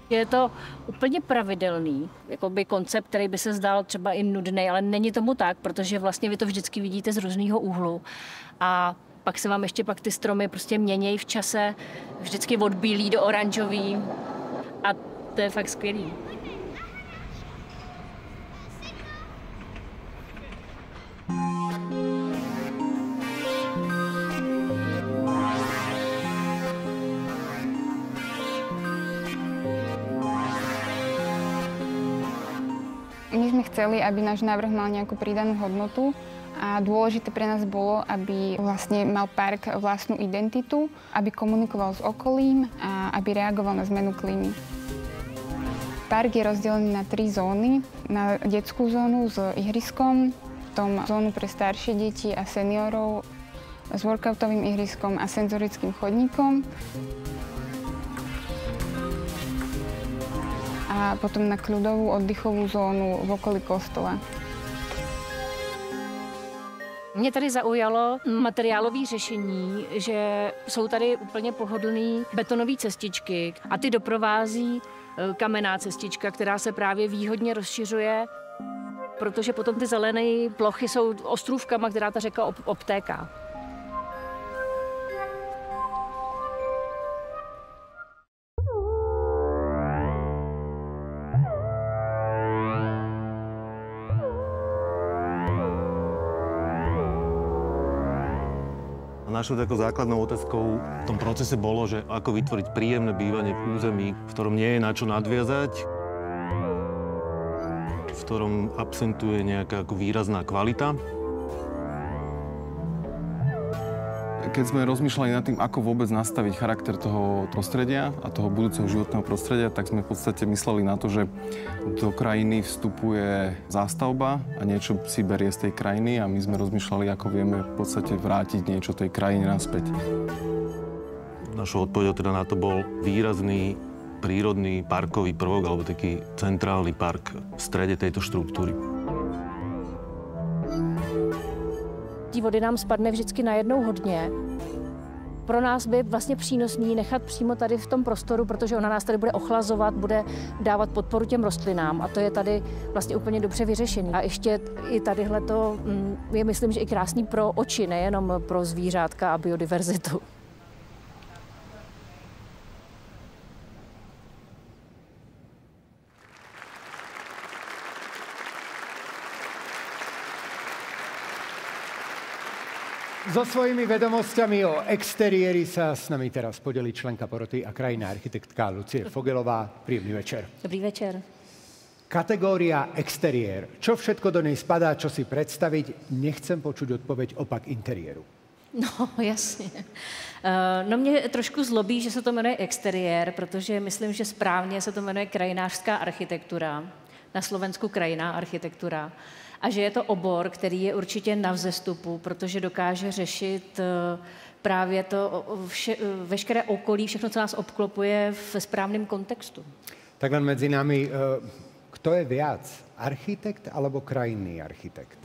S25: Je to úplně pravidelný, jakoby koncept, který by se zdál třeba i nudný, ale není tomu tak, protože vlastně vy to vždycky vidíte z různého úhlu. A pak se vám ještě ty stromy prostě měnějí v čase, vždycky od bílý do oranžový. A to je fakt skvělý.
S26: My sme chceli, aby náš návrh mal nejakú pridanú hodnotu a dôležité pre nás bolo, aby vlastne mal park vlastnú identitu, aby komunikoval s okolím a aby reagoval na zmenu klímy. Park je rozdelený na 3 zóny. Na detskú zónu s ihriskom, potom zónu pre staršie deti a seniorov s workoutovým ihriskom a senzorickým chodníkom. A potom na kľudovú oddychovú zónu v okolí kostola.
S25: Mě tady zaujalo materiálové řešení, že jsou tady úplně pohodlné betonové cestičky a ty doprovází kamenná cestička, která se právě výhodně rozšiřuje, protože potom ty zelené plochy jsou ostrůvkama, která ta řeka obtéká.
S27: Našou takou základnou otázkou v tom procese bolo, že ako vytvoriť príjemné bývanie v území, v ktorom nie je na čo nadviazať, v ktorom absentuje nejaká ako výrazná kvalita.
S12: Keď sme rozmýšľali nad tým, ako vôbec nastaviť charakter toho prostredia a toho budúceho životného prostredia, tak sme v podstate mysleli na to, že do krajiny vstupuje zástavba a niečo si berie z tej krajiny a my sme rozmýšľali, ako vieme v podstate vrátiť niečo tej krajine naspäť.
S27: Našou odpoveďou teda na to bol výrazný prírodný parkový prvok, alebo taký centrálny park v strede tejto štruktúry.
S25: Tí vody nám spadne vždycky najednou hodně. Pro nás by vlastně přínosný nechat přímo tady v tom prostoru, protože ona nás tady bude ochlazovat, bude dávat podporu těm rostlinám a to je tady vlastně úplně dobře vyřešený. A ještě i tadyhle to je, myslím, že i krásný pro oči, nejenom pro zvířátka a biodiverzitu.
S1: So svojimi vedomosťami o exteriéri sa s nami teraz podeli členka poroty a krajinná architektka Lucie Fogelová. Príjemný večer.
S25: Dobrý večer.
S1: Kategória exteriér. Čo všetko do nej spadá, čo si predstaviť? Nechcem počuť odpoveď opak interiéru.
S25: No, jasně. No mě trošku zlobí, že se to jmenuje exteriér, protože myslím, že správně se to jmenuje krajinářská architektura. Na Slovensku krajinná architektura. A že je to obor, který je určitě na vzestupu, protože dokáže řešit právě to veškeré okolí, všechno, co nás obklopuje v správném kontextu.
S1: Tak len medzi nami, kto je viac? Architekt alebo krajinný architekt?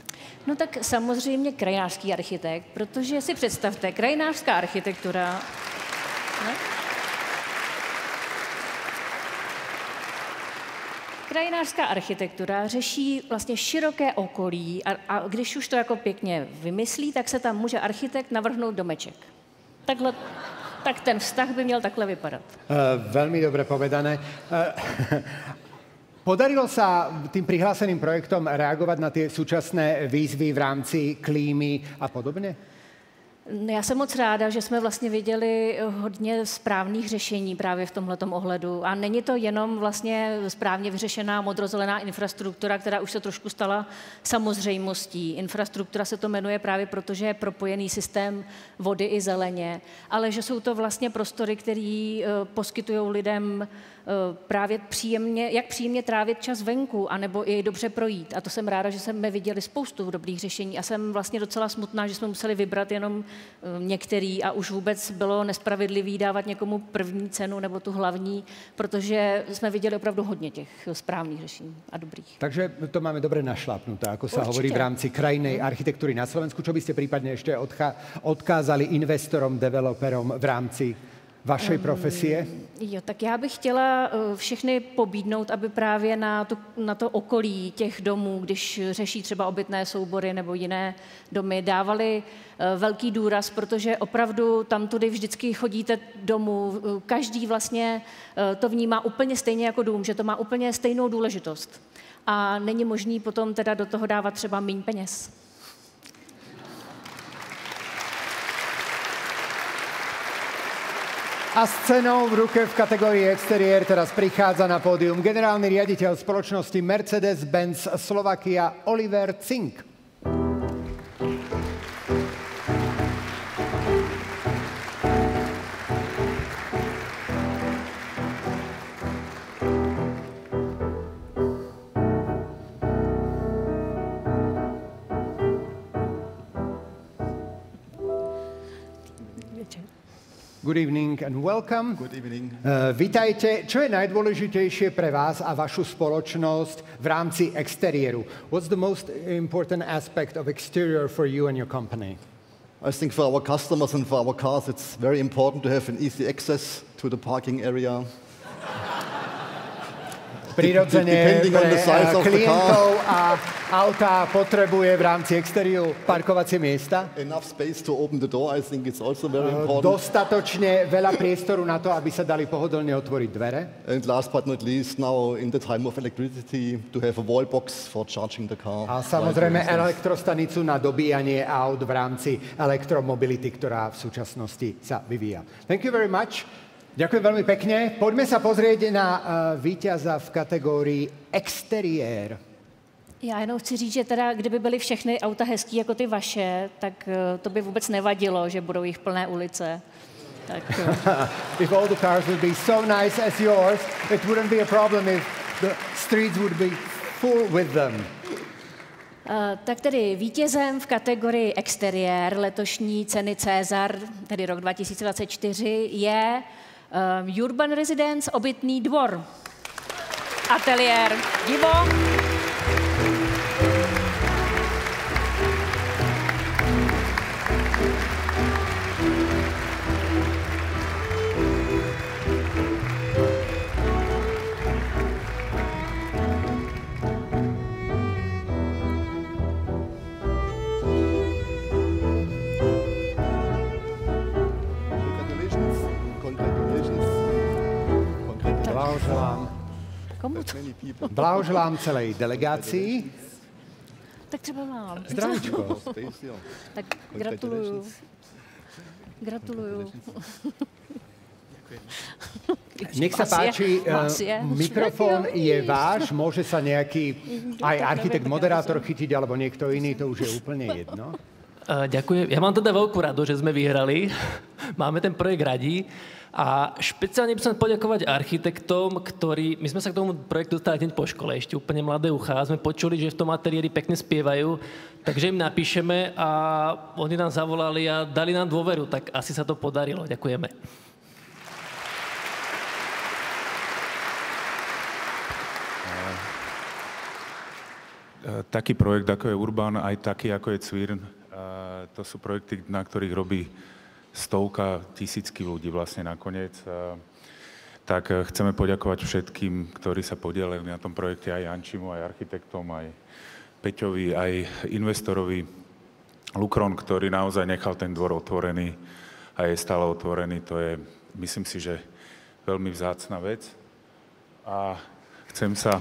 S25: No tak samozřejmě krajinářský architekt, protože si představte, krajinářská architektura... Ne? Krajinářská architektura řeší vlastně široké okolí a když už to jako pěkně vymyslí, tak se tam může architekt navrhnout domeček. Takhle, tak ten vztah by měl takhle vypadat.
S1: Veľmi dobre povedané. Podarilo sa tým prihláseným projektom reagovať na tie súčasné výzvy v rámci klímy a podobne?
S25: Já jsem moc ráda, že jsme vlastně viděli hodně správných řešení právě v tomhletom ohledu. A není to jenom vlastně správně vyřešená modrozelená infrastruktura, která už se trošku stala samozřejmostí. Infrastruktura se to jmenuje právě proto, že je propojený systém vody i zeleně, ale že jsou to vlastně prostory, které poskytují lidem právě jak příjemně trávit čas venku, anebo i dobře projít. A to jsem ráda, že jsme viděli spoustu dobrých řešení a jsem vlastně docela smutná, že jsme museli vybrat jenom některý a už vůbec bylo nespravedlivý dávat někomu první cenu nebo tu hlavní, protože jsme viděli opravdu hodně těch správných řešení a dobrých.
S1: Takže to máme dobre našlápnuté, ako sa hovorí v rámci krajinnej architektúry na Slovensku. Čo by ste prípadne ešte odkázali investorom, developerom v rámci vašej profesie?
S25: Jo, tak já bych chtěla všechny pobídnout, aby právě na to okolí těch domů, když řeší třeba obytné soubory nebo jiné domy, dávali velký důraz, protože opravdu tam tudy vždycky chodíte domů. Každý vlastně to vnímá úplně stejně jako dům, že to má úplně stejnou důležitost. A není možný potom teda do toho dávat třeba míň peněz.
S1: A s cenou v ruke v kategórii exteriér teraz prichádza na pódium generálny riaditeľ spoločnosti Mercedes-Benz Slovakia Oliver Cink. Good evening and welcome.
S13: Good evening.
S1: Vítajte. Čo je najdôležitejšie pre vás a vašu spoločnosť v rámci exteriéru? What's the most important aspect of exterior for you and your company?
S13: I think for our customers and for our cars, it's very important to have an easy access to the parking area.
S1: Prirodzene pre klientov a auta potrebuje v rámci exteriéru parkovacie miesta.
S13: Enough space to open the door, I think it's also very important.
S1: Dostatočne veľa priestoru na to, aby sa dali pohodlne otvoriť dvere.
S13: And last but not least, now in the time of electricity, to have a wall box for charging the car.
S1: A samozrejme elektrostanicu na dobíjanie aut v rámci elektromobility, ktorá v súčasnosti sa vyvíja. Thank you very much. Ďakujem veľmi pekne. Poďme sa pozrieť na víťaza v kategórii exteriér.
S25: Já jenom chci říct, že teda, kdyby byly všechny auta hezký jako ty vaše, tak to by vůbec nevadilo, že budou jich plné ulice. Tak,
S1: if all the cars would be so nice as yours, it wouldn't be a problem if the streets would be full with them.
S25: Tak tedy vítězem v kategorii exteriér letošní ceny Cezar, tedy rok 2024, je Urban Residence Obytný dvor. Ateliér Divo.
S1: Blahoželám celej delegácii.
S25: Tak třeba mám.
S1: Zdravíčko.
S25: Tak gratuluju. Gratuluju.
S1: Nech sa páči, mikrofón je váš, môže sa nejaký aj architekt, moderátor chytiť, alebo niekto iný, to už je úplne jedno.
S7: Ďakujem. Ja mám teda veľkú radosť, že sme vyhrali. Máme ten projekt radi. A špeciálne by som poďakovať architektom, ktorí... My sme sa k tomu projektu dostali hneď po škole, ešte úplne mladé uchá. Sme počuli, že v tom ateliéri pekne spievajú, takže im napíšeme a oni nám zavolali a dali nám dôveru, tak asi sa to podarilo. Ďakujeme.
S14: Taký projekt, ako je Urban, aj taký, ako je Cvirn, to sú projekty, na ktorých robí stovka, tisícky ľudí vlastne nakoniec. Tak chceme poďakovať všetkým, ktorí sa podielili na tom projekte, aj Jančimu, aj architektom, aj Peťovi, aj investorovi Lukron, ktorý naozaj nechal ten dvor otvorený a je stále otvorený. To je, myslím si, že veľmi vzácna vec. A chcem sa...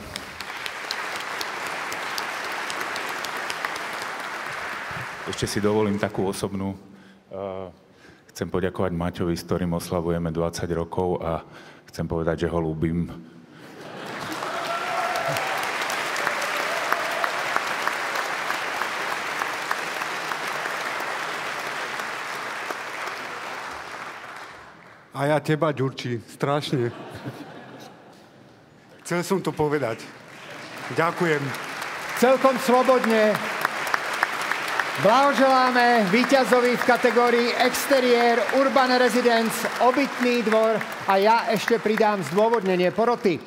S14: Ešte si dovolím takú osobnú... Chcem poďakovať Maťovi, s ktorým oslavujeme 20 rokov a chcem povedať, že ho ľúbim.
S24: A ja teba, Ďurči, strašne. Chcel som to povedať. Ďakujem.
S1: Celkom slobodne. Blahoželáme víťazovi v kategórii exteriér Urban Residence Obytný dvor a ja ešte pridám zdôvodnenie poroty.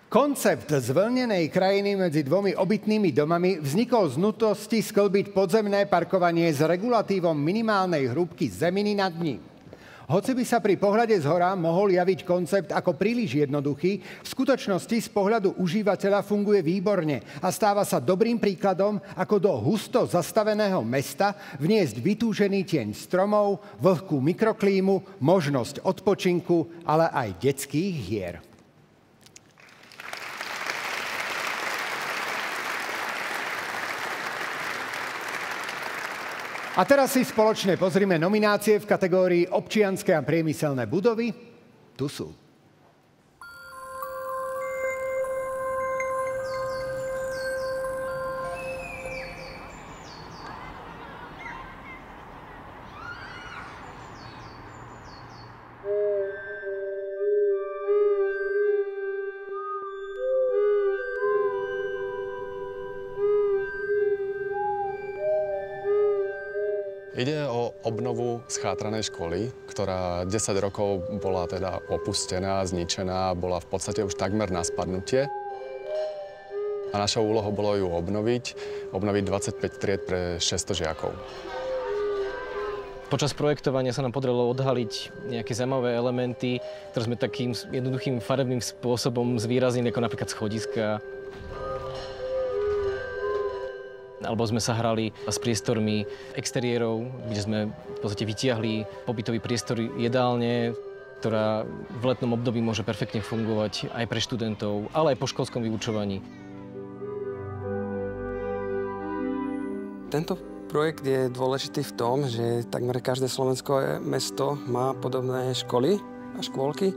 S1: Koncept zvlnenej krajiny medzi dvomi obytnými domami vznikol z nutnosti sklbiť podzemné parkovanie s regulatívom minimálnej hrúbky zeminy nad ním. Hoci by sa pri pohľade zhora mohol javiť koncept ako príliš jednoduchý, v skutočnosti z pohľadu užívateľa funguje výborne a stáva sa dobrým príkladom, ako do husto zastaveného mesta vniesť vytúžený tieň stromov, vlhkú mikroklímu, možnosť odpočinku, ale aj detských hier. A teraz si spoločne pozrime nominácie v kategórii občianske a priemyselné budovy. Tu sú.
S15: Ide o obnovu schátranej školy, ktorá 10 rokov bola teda opustená, zničená, bola v podstate už takmer na spadnutie. A našou úlohou bolo ju obnoviť 25 tried pre 600 žiakov.
S16: Počas projektovania sa nám podarilo odhaliť nejaké zaujímavé elementy, ktoré sme takým jednoduchým farebným spôsobom zvýraznili, ako napríklad schodiska. Alebo sme sa hrali s priestormi exteriérov, kde sme v podstate vytiahli pobytový priestor jedálne, ktorá v letnom období môže perfektne fungovať aj pre študentov, ale aj po školskom vyučovaní.
S17: Tento projekt je dôležitý v tom, že takmer každé slovenské mesto má podobné školy a škôlky,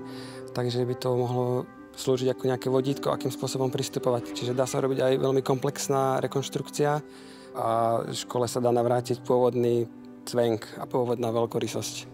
S17: takže by to mohlo slúžiť ako nejaké vodítko, akým spôsobom pristupovať. Čiže dá sa robiť aj veľmi komplexná rekonštrukcia a škole sa dá navrátiť pôvodný cvenk a pôvodná veľkorysosť.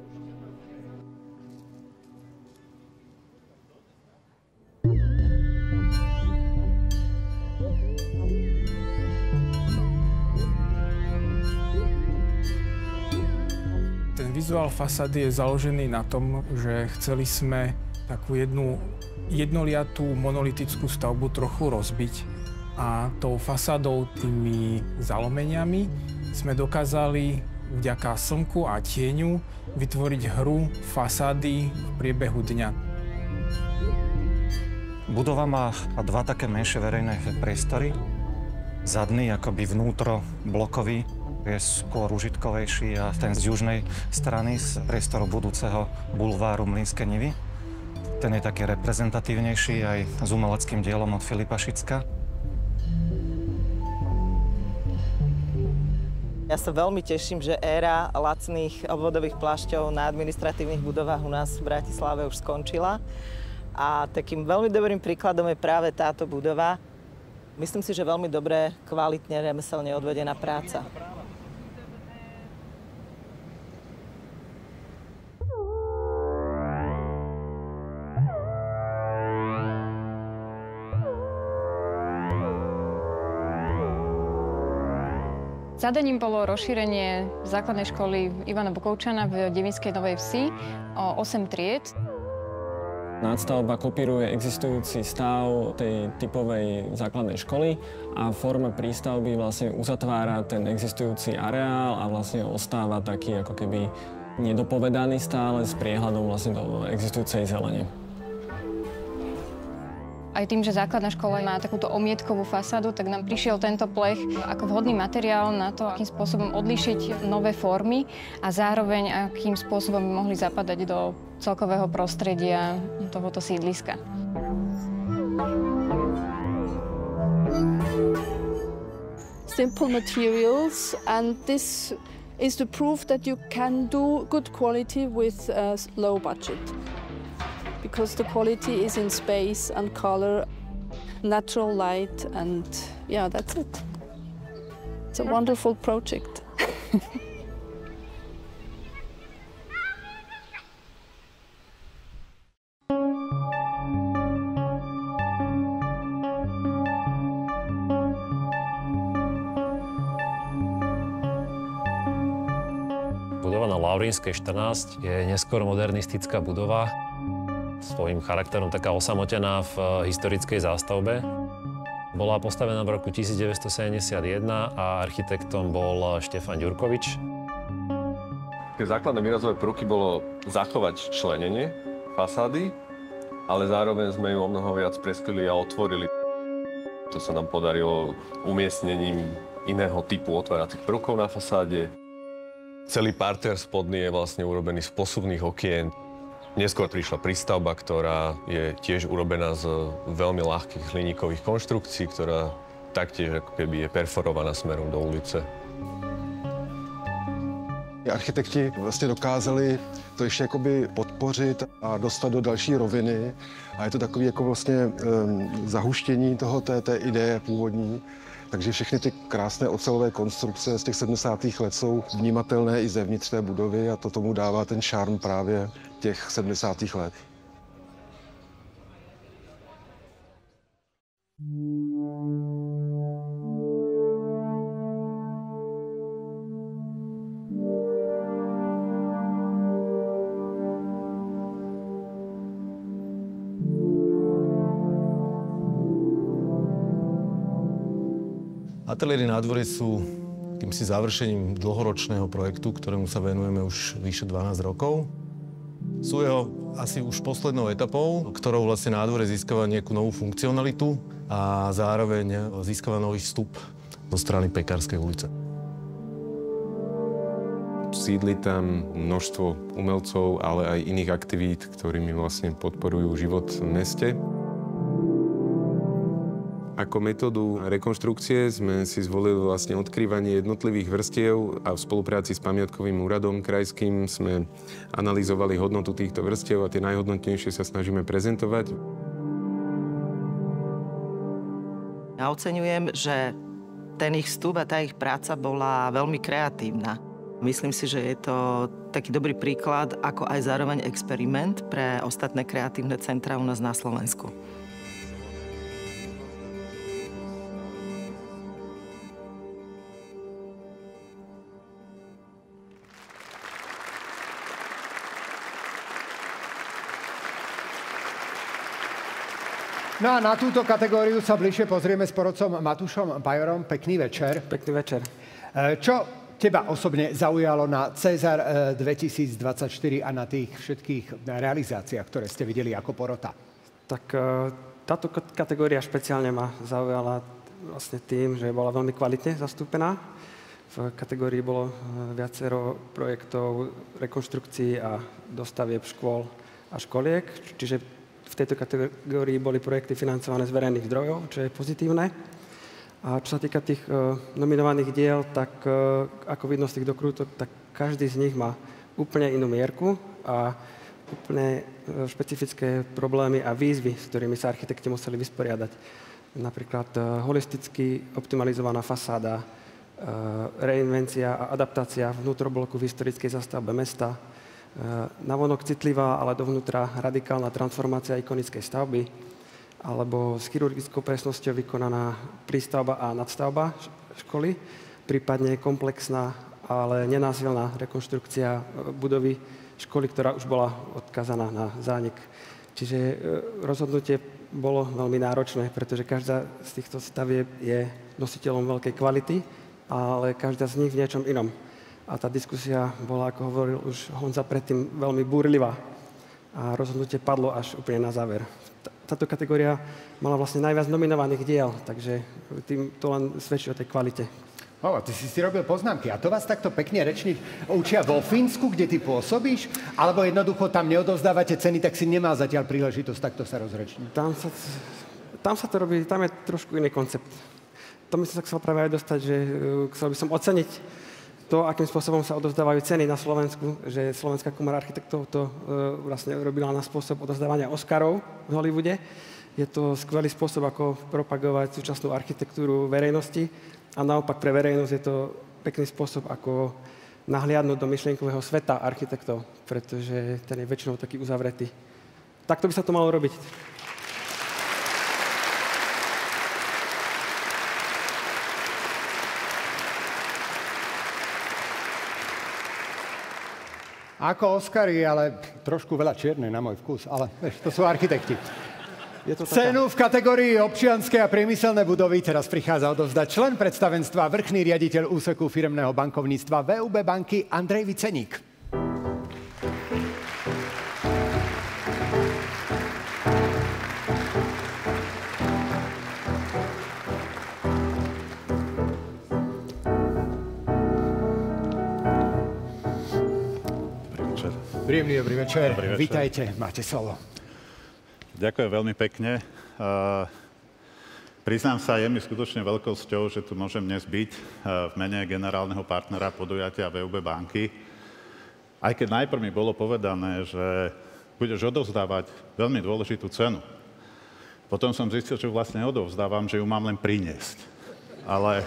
S3: Ten vizuál fasády je založený na tom, že chceli sme takú jednu jednoliatú monolitickú stavbu trochu rozbiť a tou fasádou, tými zalomeniami sme dokázali vďaka slnku a tieňu vytvoriť hru fasády v priebehu dňa.
S5: Budova má dva také menšie verejné priestory. Zadný, akoby vnútro blokový, je skôr užitkovejší a ten z južnej strany, z priestoru budúceho bulváru Mlynské Nivy. Ten je taký reprezentatívnejší aj s umeleckým dielom od Filipa Šicka.
S4: Ja sa veľmi teším, že éra lacných obvodových plášťov na administratívnych budovách u nás v Bratislave už skončila. A takým veľmi dobrým príkladom je práve táto budova. Myslím si, že veľmi dobre, kvalitne, remeselne odvedená práca.
S26: Zadaním bolo rozšírenie základnej školy Ivana Bukovčana v Devinskej Novej Vsi o 8 tried.
S9: Nadstavba kopíruje existujúci stav tej typovej základnej školy a forma prístavby vlastne uzatvára ten existujúci areál a vlastne ostáva taký ako keby nedopovedaný stále s priehľadom vlastne do existujúcej zelene.
S26: Aj tým, že základná škola má takúto omietkovú fasádu, tak nám prišiel tento plech ako vhodný materiál na to, akým spôsobom odlíšiť nové formy a zároveň akým spôsobom by mohli zapadať do celkového prostredia tohoto sídliska.
S18: Simple materials, and this is the proof that you can do good quality with a low budget. Because the quality is in space and color, natural light, and yeah, that's it. It's a wonderful project.
S21: Budova na Laurínskej 14 je neskôr modernistická budova, svojím charakterom taká osamotená v historickej zástavbe. Bola postavená v roku 1971 a architektom bol Štefan Ďurkovič.
S12: Tie základné výrazové prvky bolo zachovať členenie fasády, ale zároveň sme ju o mnoho viac presklili a otvorili. To sa nám podarilo umiestnením iného typu otváracích prvkov na fasáde. Celý parter spodný je vlastne urobený z posuvných okien. Neskôr prišla prístavba, ktorá je tiež urobená z veľmi ľahkých hliníkových konštrukcií, ktorá taktiež ako keby je perforovaná smerom do ulice.
S19: Architekti vlastně dokázali to ještě jakoby podpořit a dostat do další roviny. A je to takový jako vlastně zahuštění toho té ideje původní. Takže všechny ty krásné ocelové konstrukce z těch 70. let jsou vnímatelné i zevnitř té budovy a to tomu dává ten šarm právě těch 70. let.
S27: Ateliéry na dvore sú akýmsi završením dlhoročného projektu, ktorému sa venujeme už vyše 12 rokov. Sú jeho asi už poslednou etapou, ktorou vlastne nádvore získava nejakú novú funkcionalitu a zároveň získava nový vstup zo strany Pekárskej ulice.
S12: Sídli tam množstvo umelcov, ale aj iných aktivít, ktorými vlastne podporujú život v meste. Ako metódu rekonštrukcie sme si zvolili vlastne odkrývanie jednotlivých vrstiev a v spolupráci s pamiatkovým úradom krajským sme analyzovali hodnotu týchto vrstiev a tie najhodnotnejšie sa snažíme prezentovať.
S4: Ja oceňujem, že ten ich vstup a tá ich práca bola veľmi kreatívna. Myslím si, že je to taký dobrý príklad, ako aj zároveň experiment pre ostatné kreatívne centra u nás na Slovensku.
S1: No a na túto kategóriu sa bližšie pozrieme s porodcom Matúšom Bajorom. Pekný večer.
S17: Pekný večer.
S1: Čo teba osobne zaujalo na Cezar 2024 a na tých všetkých realizáciách, ktoré ste videli ako porota?
S17: Tak táto kategória špeciálne ma zaujala vlastne tým, že bola veľmi kvalitne zastúpená. V kategórii bolo viacero projektov rekonštrukcií a dostavieb škôl a školiek, čiže v tejto kategórii boli projekty financované z verejných zdrojov, čo je pozitívne. A čo sa týka tých nominovaných diel, tak ako vidno z tých dokrútok, tak každý z nich má úplne inú mierku a úplne špecifické problémy a výzvy, s ktorými sa architekti museli vysporiadať. Napríklad holisticky optimalizovaná fasáda, reinvencia a adaptácia vnútrobloku v historickej zastavbe mesta, navonok citlivá, ale dovnútra radikálna transformácia ikonickej stavby, alebo s chirurgickou presnosťou vykonaná prístavba a nadstavba školy, prípadne komplexná, ale nenásilná rekonštrukcia budovy školy, ktorá už bola odkazaná na zánik. Čiže rozhodnutie bolo veľmi náročné, pretože každá z týchto stavieb je nositeľom veľkej kvality, ale každá z nich v niečom inom. A tá diskusia bola, ako hovoril už Honza predtým, veľmi búrlivá. A rozhodnutie padlo až úplne na záver. Táto kategória mala vlastne najviac nominovaných diel, takže tým to len svedčí o tej kvalite.
S1: Ty si robil poznámky. A to vás takto pekne rečniť učia vo Fínsku, kde ty pôsobíš? Alebo jednoducho tam neodovzdávate ceny, tak si nemá zatiaľ príležitosť takto sa rozrečniť?
S17: Tam sa to robí, tam je trošku iný koncept. To by som sa chcel práve aj dostať, že chcel by som oceniť to, akým spôsobom sa odovzdávajú ceny na Slovensku, že Slovenská komora architektov to vlastne robila na spôsob odovzdávania Oscarov v Hollywoode. Je to skvelý spôsob, ako propagovať súčasnú architektúru verejnosti a naopak pre verejnosť je to pekný spôsob, ako nahliadnúť do myšlienkového sveta architektov, pretože ten je väčšinou taký uzavretý. Takto by sa to malo robiť.
S1: Ako Oscary, ale trošku veľa čiernej na môj vkus, ale to sú architekti. Cenu v kategórii občianske a priemyselné budovy teraz prichádza odovzdať člen predstavenstva, vrchný riaditeľ úseku firemného bankovníctva VUB banky Andrej Viceník. Príjemný dobrý večer. Vítajte, máte slovo.
S2: Ďakujem veľmi pekne. Priznám sa, je mi skutočne veľkou cťou, že tu môžem dnes byť v mene generálneho partnera podujatia VUB banky. Aj keď najprv mi bolo povedané, že budeš odovzdávať veľmi dôležitú cenu. Potom som zistil, že vlastne odovzdávam, že ju mám len priniesť. Ale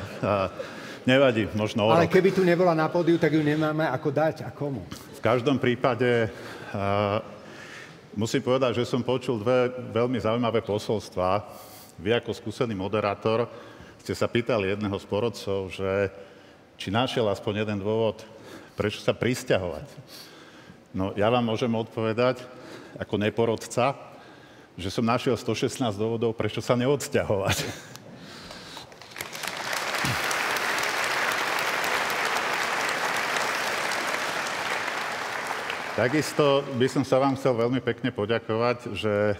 S2: nevadí, možno o rok.
S1: Ale keby tu nebola na pódiu, tak ju nemáme ako dať a komu.
S2: V každom prípade musím povedať, že som počul dve veľmi zaujímavé posolstvá. Vy ako skúsený moderátor ste sa pýtali jedného z porodcov, že či našiel aspoň jeden dôvod, prečo sa prisťahovať. No ja vám môžem odpovedať ako neporodca, že som našiel 116 dôvodov, prečo sa neodsťahovať. Takisto by som sa vám chcel veľmi pekne poďakovať, že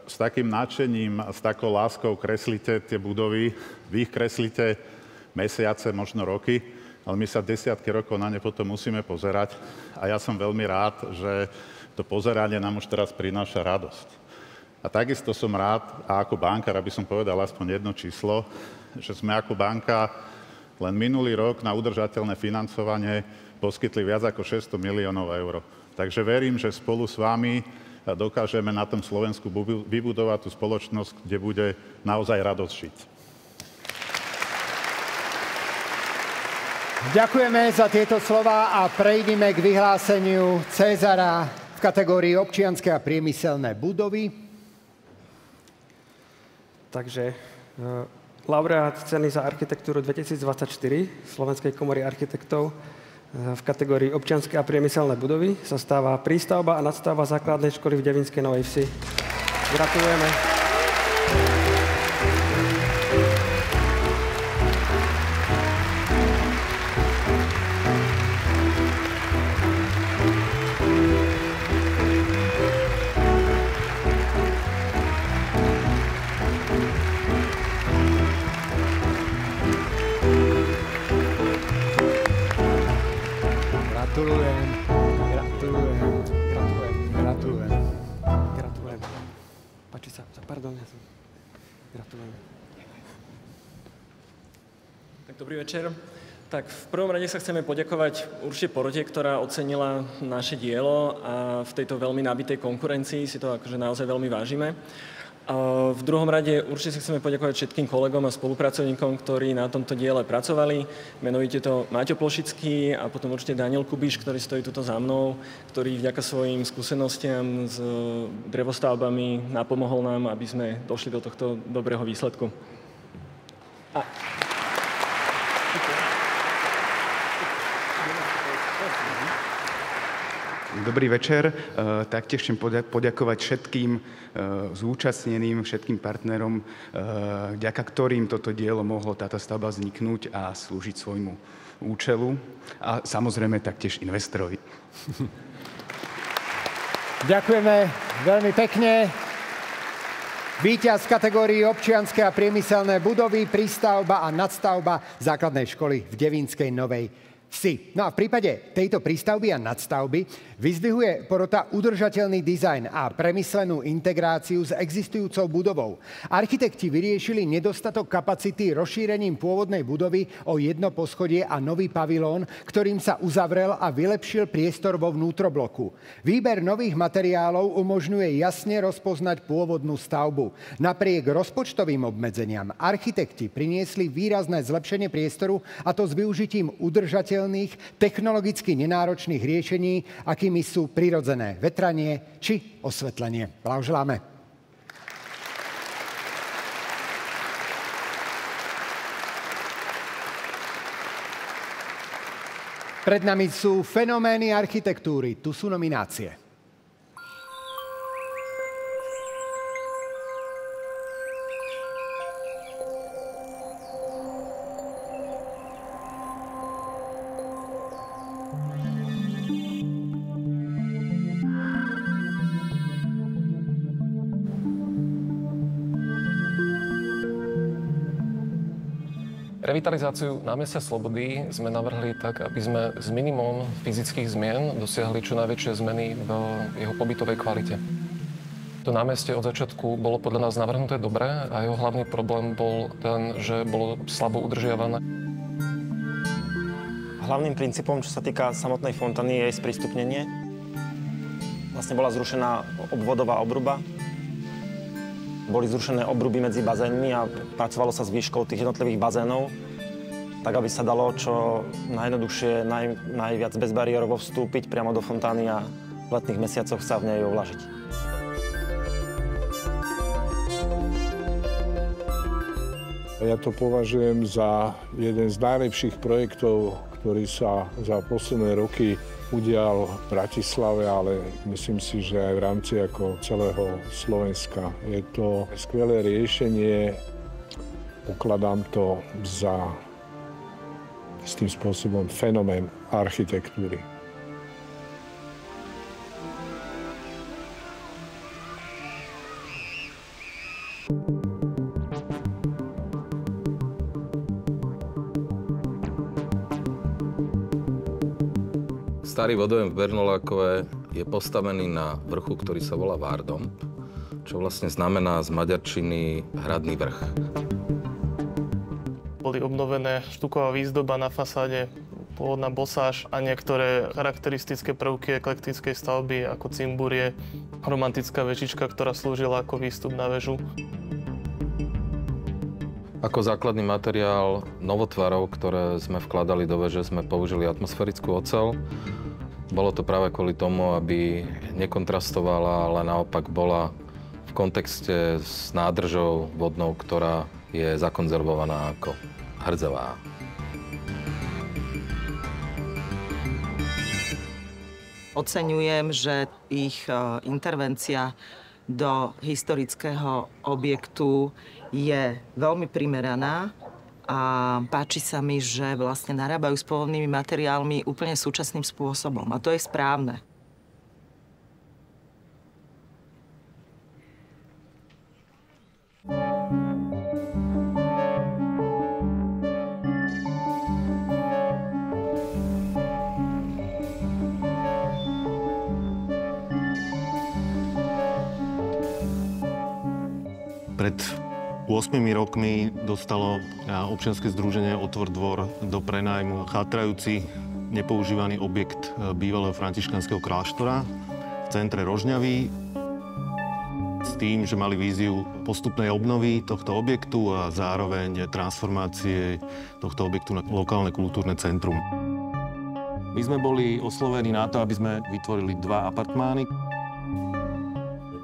S2: s takým nadšením a s takou láskou kreslíte tie budovy. Vy ich kreslíte mesiace, možno roky, ale my sa desiatky rokov na ne potom musíme pozerať. A ja som veľmi rád, že to pozeranie nám už teraz prináša radosť. A takisto som rád, a ako bankár, aby som povedal aspoň jedno číslo, že sme ako banka len minulý rok na udržateľné financovanie poskytli viac ako 600 miliónov eur. Takže verím, že spolu s vami dokážeme na tom Slovensku vybudovať tú spoločnosť, kde bude naozaj radosť žiť.
S1: Ďakujeme za tieto slová a prejdime k vyhláseniu Cezara v kategórii občianske a priemyselné budovy.
S17: Takže laureát ceny za architektúru 2024 Slovenskej komory architektov v kategórii občianske a priemyselné budovy sa stáva prístavba a nadstavba základnej školy v Devínskej Novej Vsi. Gratulujeme.
S9: Dobrý večer. Tak v prvom rade sa chceme poďakovať určite porote, ktorá ocenila naše dielo a v tejto veľmi nabitej konkurencii si to akože naozaj veľmi vážime. A v druhom rade určite sa chceme poďakovať všetkým kolegom a spolupracovníkom, ktorí na tomto diele pracovali. Menovite to Máťo Plošický a potom určite Daniel Kubiš, ktorý stojí tuto za mnou, ktorý vďaka svojim skúsenostiam s drevostavbami napomohol nám, aby sme došli do tohto dobrého výsledku.
S6: Dobrý večer. Taktiež chcem poďakovať všetkým zúčastneným, všetkým partnerom, vďaka ktorým toto dielo mohlo táto stavba vzniknúť a slúžiť svojmu účelu a samozrejme taktiež investorovi.
S1: Ďakujeme veľmi pekne. Víťaz v kategórii občianske a priemyselné budovy, prístavba a nadstavba základnej školy v Devínskej Novej Vsi. No a v prípade tejto prístavby a nadstavby vyzdvihuje porota udržateľný dizajn a premyslenú integráciu s existujúcou budovou. Architekti vyriešili nedostatok kapacity rozšírením pôvodnej budovy o jedno poschodie a nový pavilón, ktorým sa uzavrel a vylepšil priestor vo vnútrobloku. Výber nových materiálov umožňuje jasne rozpoznať pôvodnú stavbu. Napriek rozpočtovým obmedzeniam architekti priniesli výrazné zlepšenie priestoru, a to s využitím udržateľných, technologicky nenáročných riešení, akými sú prirodzené vetranie či osvetlenie. Blahoželáme. Pred nami sú fenomény architektúry. Tu sú nominácie.
S8: Revitalizáciu námestia Slobody sme navrhli tak, aby sme s minimum fyzických zmien dosiahli čo najväčšie zmeny v jeho pobytovej kvalite. To námestie od začiatku bolo podľa nás navrhnuté dobre a jeho hlavný problém bol ten, že bolo slabo udržiavané.
S10: Hlavným princípom, čo sa týka samotnej fontány, je jej sprístupnenie. Vlastne bola zrušená obvodová obruba. Boli zrušené obruby medzi bazénmi a pracovalo sa s výškou tých jednotlivých bazénov, tak aby sa dalo čo najjednoduchšie, najviac bezbariérovo vstúpiť priamo do fontány a v letných mesiacoch sa v nej ovlažiť.
S11: Ja to považujem za jeden z najlepších projektov, ktorý sa za posledné roky udial v Bratislave, ale myslím si, že aj v rámci ako celého Slovenska. Je to skvelé riešenie, pokladám to za istým spôsobom fenomén architektúry.
S20: Starý vodojem v Bernolákove je postavený na vrchu, ktorý sa volá Várdomb, čo vlastne znamená z maďarčiny hradný vrch.
S22: Boli obnovené štuková výzdoba na fasáde, pôvodná bosáž a niektoré charakteristické prvky eklektickej stavby ako cimbúrie romantická vežička, ktorá slúžila ako výstup na väžu.
S20: Ako základný materiál novotvarov, ktoré sme vkladali do veže, sme použili atmosférickú oceľ. Bolo to práve kvôli tomu, aby nekontrastovala, ale naopak bola v kontexte s nádržou vodnou, ktorá je zakonzervovaná ako hrdzavá.
S4: Oceňujem, že ich intervencia do historického objektu je veľmi primeraná a páči sa mi, že vlastne narábajú s pôvodnými materiálmi úplne súčasným spôsobom. A to je správne.
S27: Pred 8 rokmi dostalo občianske združenie Otvor dvor do prenájmu chátrajúci nepoužívaný objekt bývalého františkanského kláštora v centre Rožňavy s tým, že mali víziu postupnej obnovy tohto objektu a zároveň transformácie tohto objektu na lokálne kultúrne centrum. My sme boli oslovení na to, aby sme vytvorili 2 apartmány.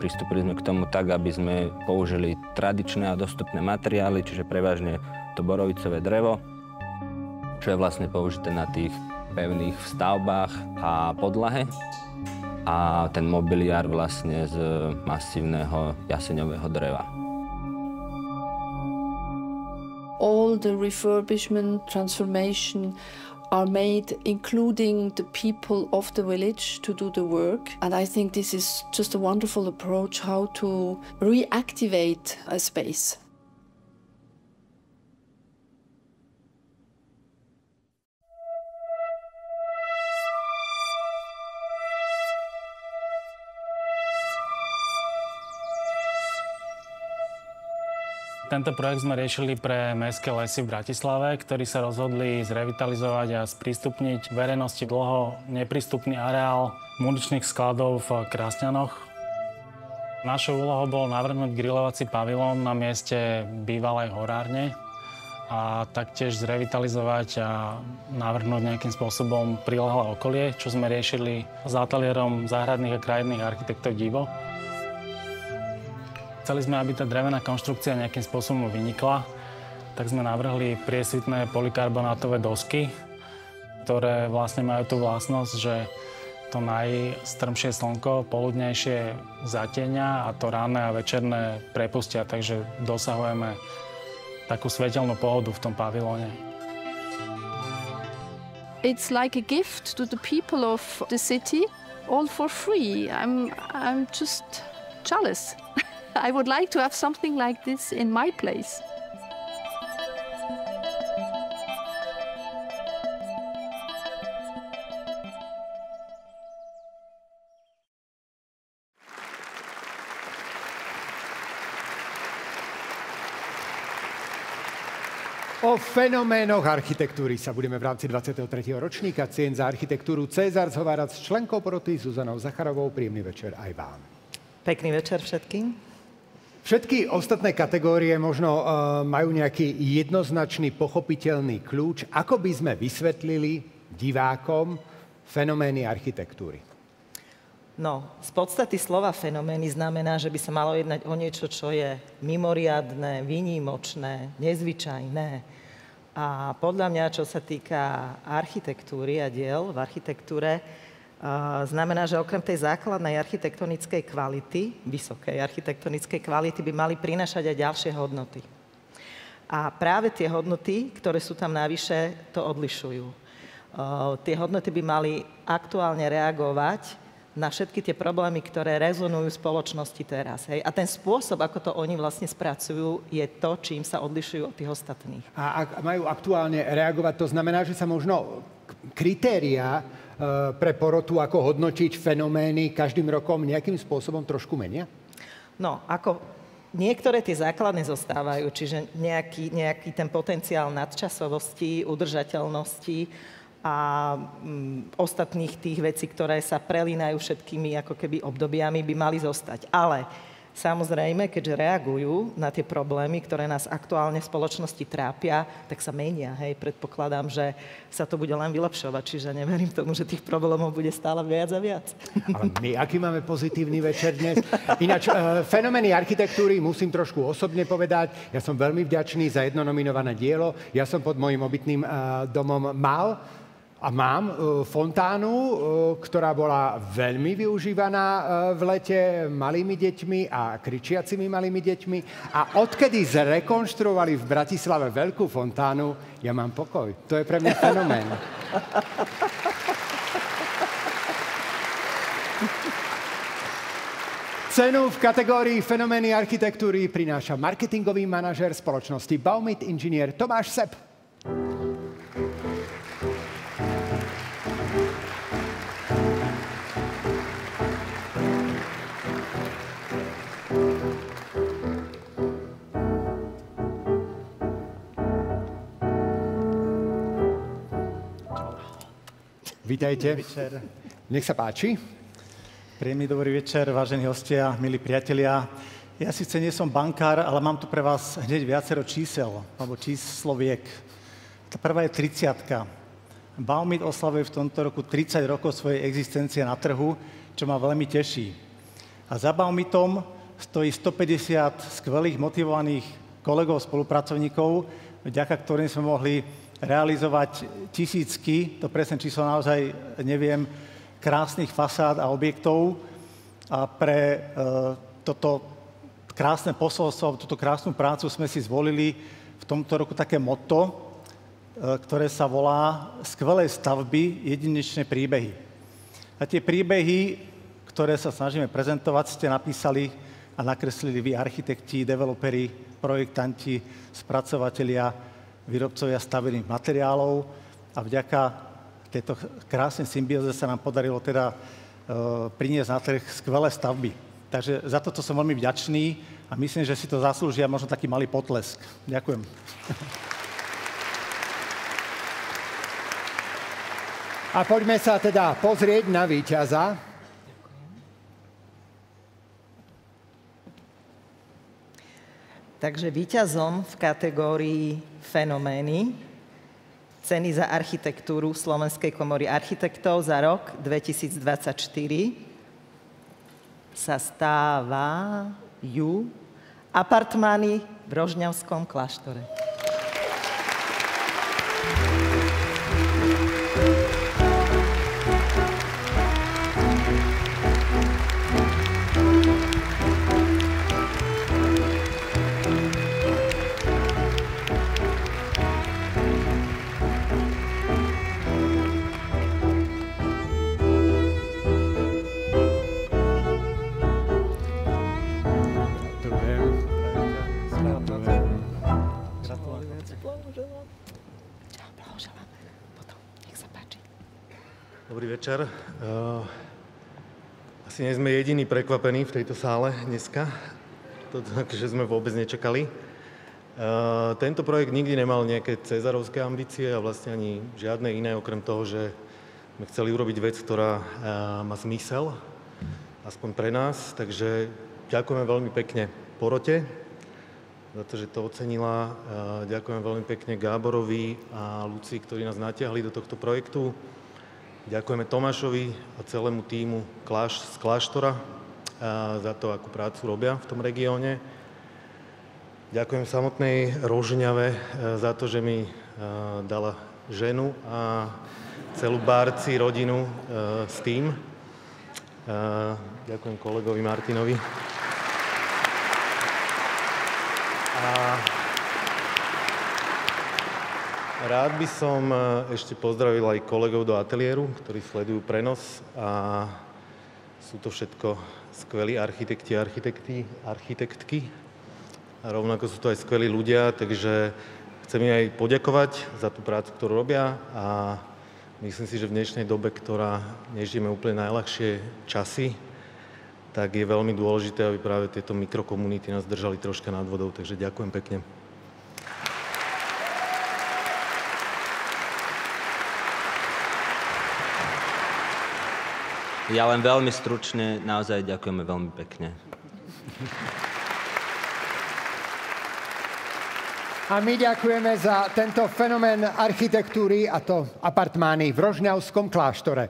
S7: Pristúpili sme k tomu tak, aby sme použili tradičné a dostupné materiály, čiže prevažne to borovicové drevo, čo je vlastne použité na tých pevných stavbách a podlahe. A ten mobiliár vlastne z masívneho jaseňového dreva.
S18: All the refurbishment, transformation are made including the people of the village to do the work. And I think this is just a wonderful approach how to reactivate a space.
S13: Tento projekt sme riešili pre Mestské lesy v Bratislave, ktorí sa rozhodli zrevitalizovať a sprístupniť verejnosti dlho neprístupný areál muničných skladov v Krásňanoch. Našou úlohou bolo navrhnúť grilovací pavilón na mieste bývalej horárne a taktiež zrevitalizovať a navrhnúť nejakým spôsobom prilehlé okolie, čo sme riešili s ateliérom záhradných a krajinných architektov Divo. Chceli sme, aby tá drevená konštrukcia nejakým spôsobom vynikla, tak sme navrhli priesvitné polikarbonátové dosky, ktoré vlastne majú tú vlastnosť, že to najstrmšie slnko poludnejšie zatieňa a to ranné a večerné prepustia, takže dosahujeme takú svetelnú pohodu v tom pavilóne.
S18: It's like a gift to the people of the city, all for free. I'm just jealous. I would like to have something like this in my place.
S1: O fenoménoch architektúry sa budeme v rámci 23. ročníka Cien za architektúru Cezar zhovárať s členkou poroty Zuzanou Zacharovou. Príjemný večer aj vám.
S4: Pekný večer všetkým.
S1: Všetky ostatné kategórie možno majú nejaký jednoznačný, pochopiteľný kľúč. Ako by sme vysvetlili divákom fenomény architektúry?
S4: No, z podstaty slova fenomény znamená, že by sa malo jednať o niečo, čo je mimoriadne, výnimočné, nezvyčajné. A podľa mňa, čo sa týka architektúry a diel v architektúre, znamená, že okrem tej základnej architektonickej kvality, vysokej architektonickej kvality, by mali prinášať aj ďalšie hodnoty. A práve tie hodnoty, ktoré sú tam navyše, to odlišujú. Tie hodnoty by mali aktuálne reagovať na všetky tie problémy, ktoré rezonujú v spoločnosti teraz. Hej? A ten spôsob, ako to oni vlastne spracujú, je to, čím sa odlišujú od tých ostatných.
S1: A ak majú aktuálne reagovať, to znamená, že sa možno kritériá pre porotu, ako hodnotiť fenomény každým rokom nejakým spôsobom trošku menia?
S4: No, ako niektoré tie základné zostávajú, čiže nejaký ten potenciál nadčasovosti, udržateľnosti, a ostatných tých vecí, ktoré sa prelínajú všetkými ako keby obdobiami, by mali zostať. Ale samozrejme, keďže reagujú na tie problémy, ktoré nás aktuálne v spoločnosti trápia, tak sa menia. Hej, predpokladám, že sa to bude len vylepšovať, čiže neverím tomu, že tých problémov bude stále viac a viac.
S1: Ale my aký máme pozitívny večer dnes. Ináč, fenomény architektúry musím trošku osobne povedať. Ja som veľmi vďačný za jedno nominované dielo. Ja som pod mojím obytným domom mal a mám fontánu, ktorá bola veľmi využívaná v lete malými deťmi a kričiacimi malými deťmi. A odkedy zrekonštruovali v Bratislave veľkú fontánu, ja mám pokoj. To je pre mňa fenomén. Cenu v kategórii fenomény architektúry prináša marketingový manažér spoločnosti Baumit inžinier Tomáš Sepp. Vítajte. Nech sa páči.
S3: Príjemný dobrý večer, vážení hostia, milí priatelia. Ja síce nie som bankár, ale mám tu pre vás hneď viacero čísel, alebo čísloviek. Tá prvá je 30. Baumit oslavuje v tomto roku 30 rokov svojej existencie na trhu, čo ma veľmi teší. A za Baumitom stojí 150 skvelých, motivovaných kolegov, spolupracovníkov, vďaka ktorým sme mohli realizovať tisícky, to presné číslo naozaj neviem, krásnych fasád a objektov. A pre toto krásne posolstvo, túto krásnu prácu sme si zvolili v tomto roku také motto, ktoré sa volá Skvelé stavby, jedinečné príbehy. A tie príbehy, ktoré sa snažíme prezentovať, ste napísali a nakreslili vy architekti, developeri, projektanti, spracovatelia, výrobcovia stavebných materiálov a vďaka tejto krásnej symbióze sa nám podarilo teda priniesť na trh skvelé stavby. Takže za toto som veľmi vďačný a myslím, že si to zaslúžia možno taký malý potlesk. Ďakujem.
S1: A poďme sa teda pozrieť na víťaza.
S4: Takže víťazom v kategórii fenomény ceny za architektúru Slovenskej komory architektov za rok 2024 sa stávajú apartmány v Rožňavskom kláštore.
S14: Dobrý večer. Asi nie sme jediní prekvapení v tejto sále dneska, že sme vôbec nečakali. Tento projekt nikdy nemal nejaké cezarovské ambície a vlastne ani žiadne iné, okrem toho, že sme chceli urobiť vec, ktorá má zmysel, aspoň pre nás. Takže ďakujeme veľmi pekne porote za to, že to ocenila. Ďakujem veľmi pekne Gáborovi a Lucii, ktorí nás natiahli do tohto projektu. Ďakujeme Tomášovi a celému tímu z kláštora za to, akú prácu robia v tom regióne. Ďakujem samotnej Rožňave za to, že mi dala ženu a celú Bárci rodinu s tým. Ďakujem kolegovi Martinovi. Rád by som ešte pozdravil aj kolegov do ateliéru, ktorí sledujú prenos a sú to všetko skvelí architekti, architektky. A rovnako sú to aj skvelí ľudia, takže chcem im aj poďakovať za tú prácu, ktorú robia a myslím si, že v dnešnej dobe, ktorá nežijeme úplne najľahšie časy, tak je veľmi dôležité, aby práve tieto mikrokomunity nás držali troška nad vodou, takže ďakujem pekne.
S7: Ja len veľmi stručne, naozaj ďakujeme veľmi pekne.
S1: A my ďakujeme za tento fenomén architektúry, a to apartmány v Rožňavskom kláštore.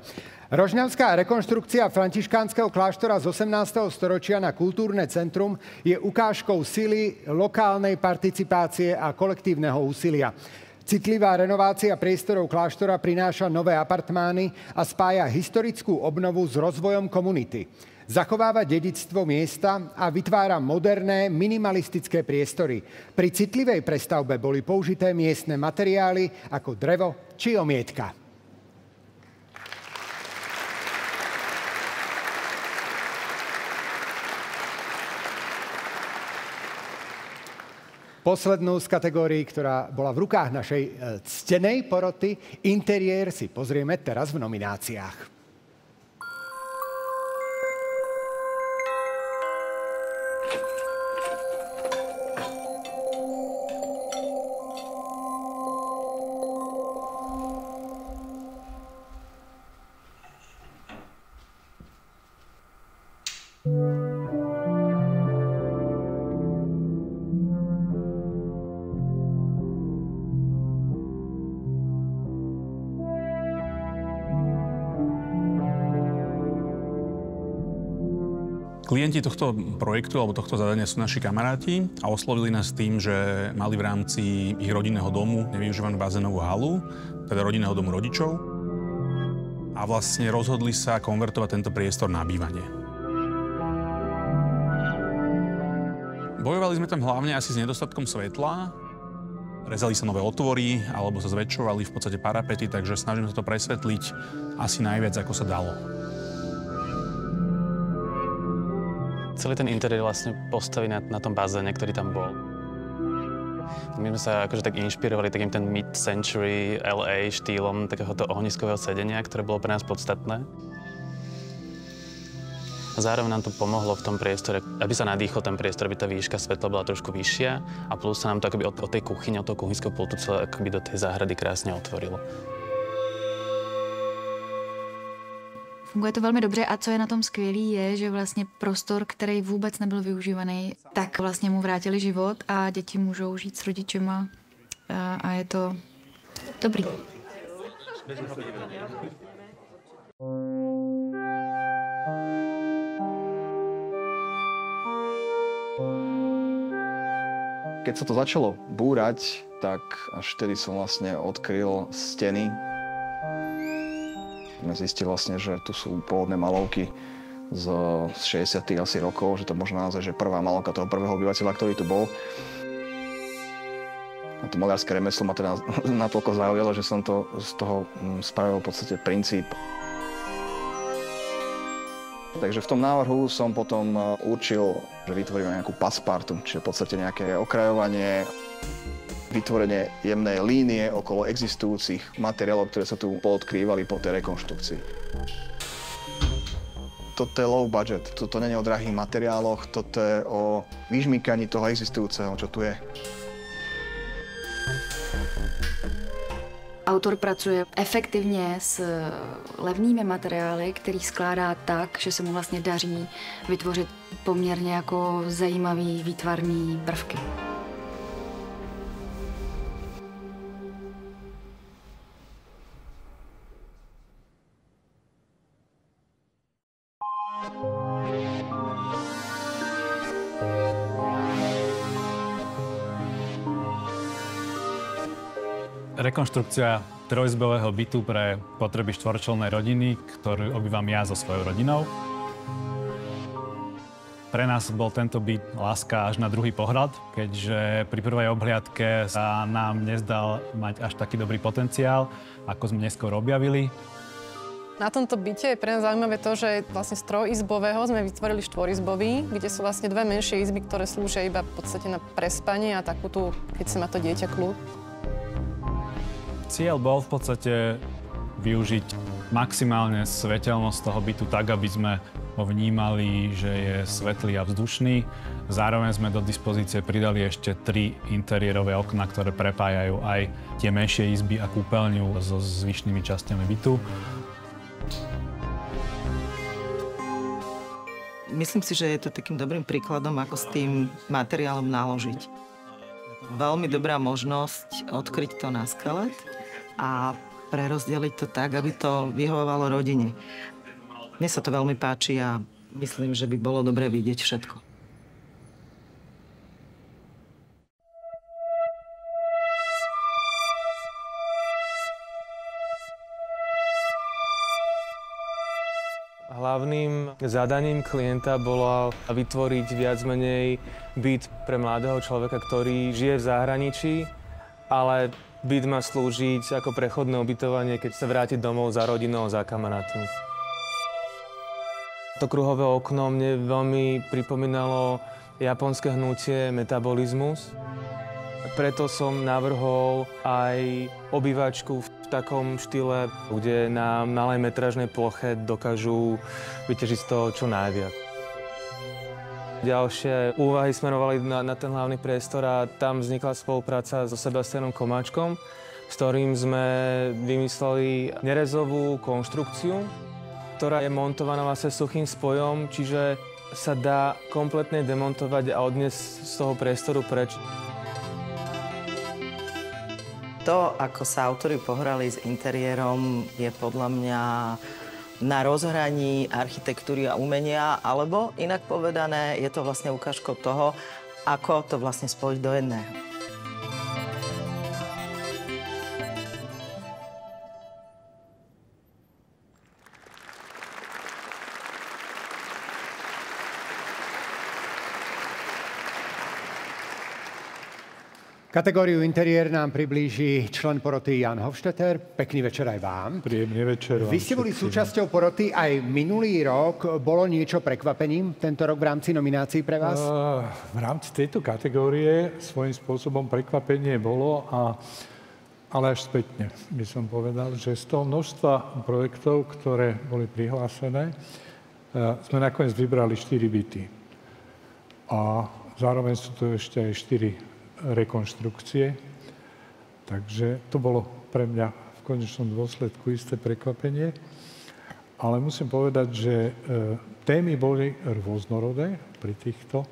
S1: Rožňavská rekonštrukcia františkánskeho kláštora z 18. storočia na kultúrne centrum je ukážkou sily lokálnej participácie a kolektívneho úsilia. Citlivá renovácia priestorov kláštora prináša nové apartmány a spája historickú obnovu s rozvojom komunity. Zachováva dedičstvo miesta a vytvára moderné, minimalistické priestory. Pri citlivej prestavbe boli použité miestne materiály ako drevo či omietka. Poslednú z kategórií, ktorá bola v rukách našej ctenej poroty, interiér, si pozrieme teraz v nomináciách.
S5: Klienti tohto projektu alebo tohto zadania sú naši kamaráti a oslovili nás tým, že mali v rámci ich rodinného domu nevyužívanú bazénovú halu, teda rodinného domu rodičov, a vlastne rozhodli sa konvertovať tento priestor na bývanie. Bojovali sme tam hlavne asi s nedostatkom svetla, rezali sa nové otvory alebo sa zväčšovali v podstate parapety, takže snažíme sa to presvetliť asi najviac, ako sa dalo.
S15: Celý ten interiér vlastne postaví na tom bazéne, ktorý tam bol. My sme sa akože tak inšpirovali takým ten mid-century LA štýlom takéhoto ohniskového sedenia, ktoré bolo pre nás podstatné. A zároveň nám to pomohlo v tom priestore, aby sa nadýchol ten priestor, aby tá výška svetla bola trošku vyššia a plus sa nám to akoby od tej kuchyne, od toho kuchynského pultu celé akoby do tej záhrady krásne otvorilo.
S16: Funguje to velmi dobře a co je na tom skvělý je, že vlastně prostor, který vůbec nebyl využívaný, tak vlastně mu vrátili život a děti můžou žít s rodičema a je to dobrý.
S23: Keď sa to začalo búrať, tak až vtedy som vlastne odkryl steny. My zistili vlastne, že tu sú pôvodné malovky z 60. asi rokov, že to možno naozaj, že prvá malovka toho prvého obyvateľa, ktorý tu bol. A to malárske remeslo ma teda natoľko zaujalo, že som to z toho spravil v podstate princíp. Takže v tom návrhu som potom určil, že vytvoríme nejakú passepartout, čiže v podstate nejaké okrajovanie, vytvorenie jemnej línie okolo existujúcich materiálov, ktoré sa tu poodkrývali po tej rekonštrukcii. Toto je low budget, toto nie je o drahých materiáloch, toto je o vyžmýkaní toho existujúceho, čo tu je.
S16: Autor pracuje efektivně s levnými materiály, který skládá tak, že se mu vlastně daří vytvořit poměrně jako zajímavý výtvarný prvky.
S24: Rekonštrukcia trojizbového bytu pre potreby štvorčlennej rodiny, ktorú obývam ja so svojou rodinou. Pre nás bol tento byt láska až na druhý pohľad, keďže pri prvej obhliadke sa nám nezdal mať až taký dobrý potenciál, ako sme neskôr objavili.
S25: Na tomto byte je pre nás zaujímavé to, že vlastne z trojizbového sme vytvorili štvorizbový, kde sú vlastne dve menšie izby, ktoré slúžia iba v podstate na prespanie a takú tu, keď sa má to dieťa kľud.
S24: Cieľ bol v podstate využiť maximálne svetelnosť toho bytu tak, aby sme ho vnímali, že je svetlý a vzdušný. Zároveň sme do dispozície pridali ešte 3 interiérové okná, ktoré prepájajú aj tie menšie izby a kúpeľňu so zvyšnými časťami bytu.
S4: Myslím si, že je to takým dobrým príkladom, ako s tým materiálom naložiť. Veľmi dobrá možnosť odkryť to na skelet a prerozdeliť to tak, aby to vyhovovalo rodine. Mne sa to veľmi páči a myslím, že by bolo dobre vidieť všetko.
S2: Hlavným zadaním klienta bolo vytvoriť viac menej byt pre mladého človeka, ktorý žije v zahraničí, ale byt má slúžiť ako prechodné ubytovanie, keď sa vráti domov za rodinou, za kamarátmi. To kruhové okno mne veľmi pripomínalo japonské hnutie metabolizmus. Preto som navrhol aj obývačku v takom štýle, kde na malej metrážnej ploche dokážu vyťažiť z toho čo najviac. Ďalšie úvahy smerovali na ten hlavný priestor a tam vznikla spolupráca so Sebastianom Komáčkom, s ktorým sme vymysleli nerezovú konštrukciu, ktorá je montovaná vlastne suchým spojom, čiže sa dá kompletne demontovať a odniesť z toho priestoru preč.
S4: To, ako sa autori pohrali s interiérom, je podľa mňa na rozhraní architektúry a umenia, alebo inak povedané, je to vlastne ukážkou toho, ako to vlastne spojiť do jedného.
S1: Kategóriu interiér nám priblíži člen poroty Jan Hofstetter. Pekný večer aj vám.
S11: Príjemný večer.
S1: Vy ste boli súčasťou poroty aj minulý rok. Bolo niečo prekvapením tento rok v rámci nominácií pre vás?
S11: V rámci tejto kategórie svojím spôsobom prekvapenie bolo, ale až spätne by som povedal, že z toho množstva projektov, ktoré boli prihlásené, sme nakoniec vybrali 4 byty. A zároveň sú tu ešte aj 4 rekonštrukcie. Takže to bolo pre mňa v konečnom dôsledku isté prekvapenie. Ale musím povedať, že témy boli rôznorodé pri týchto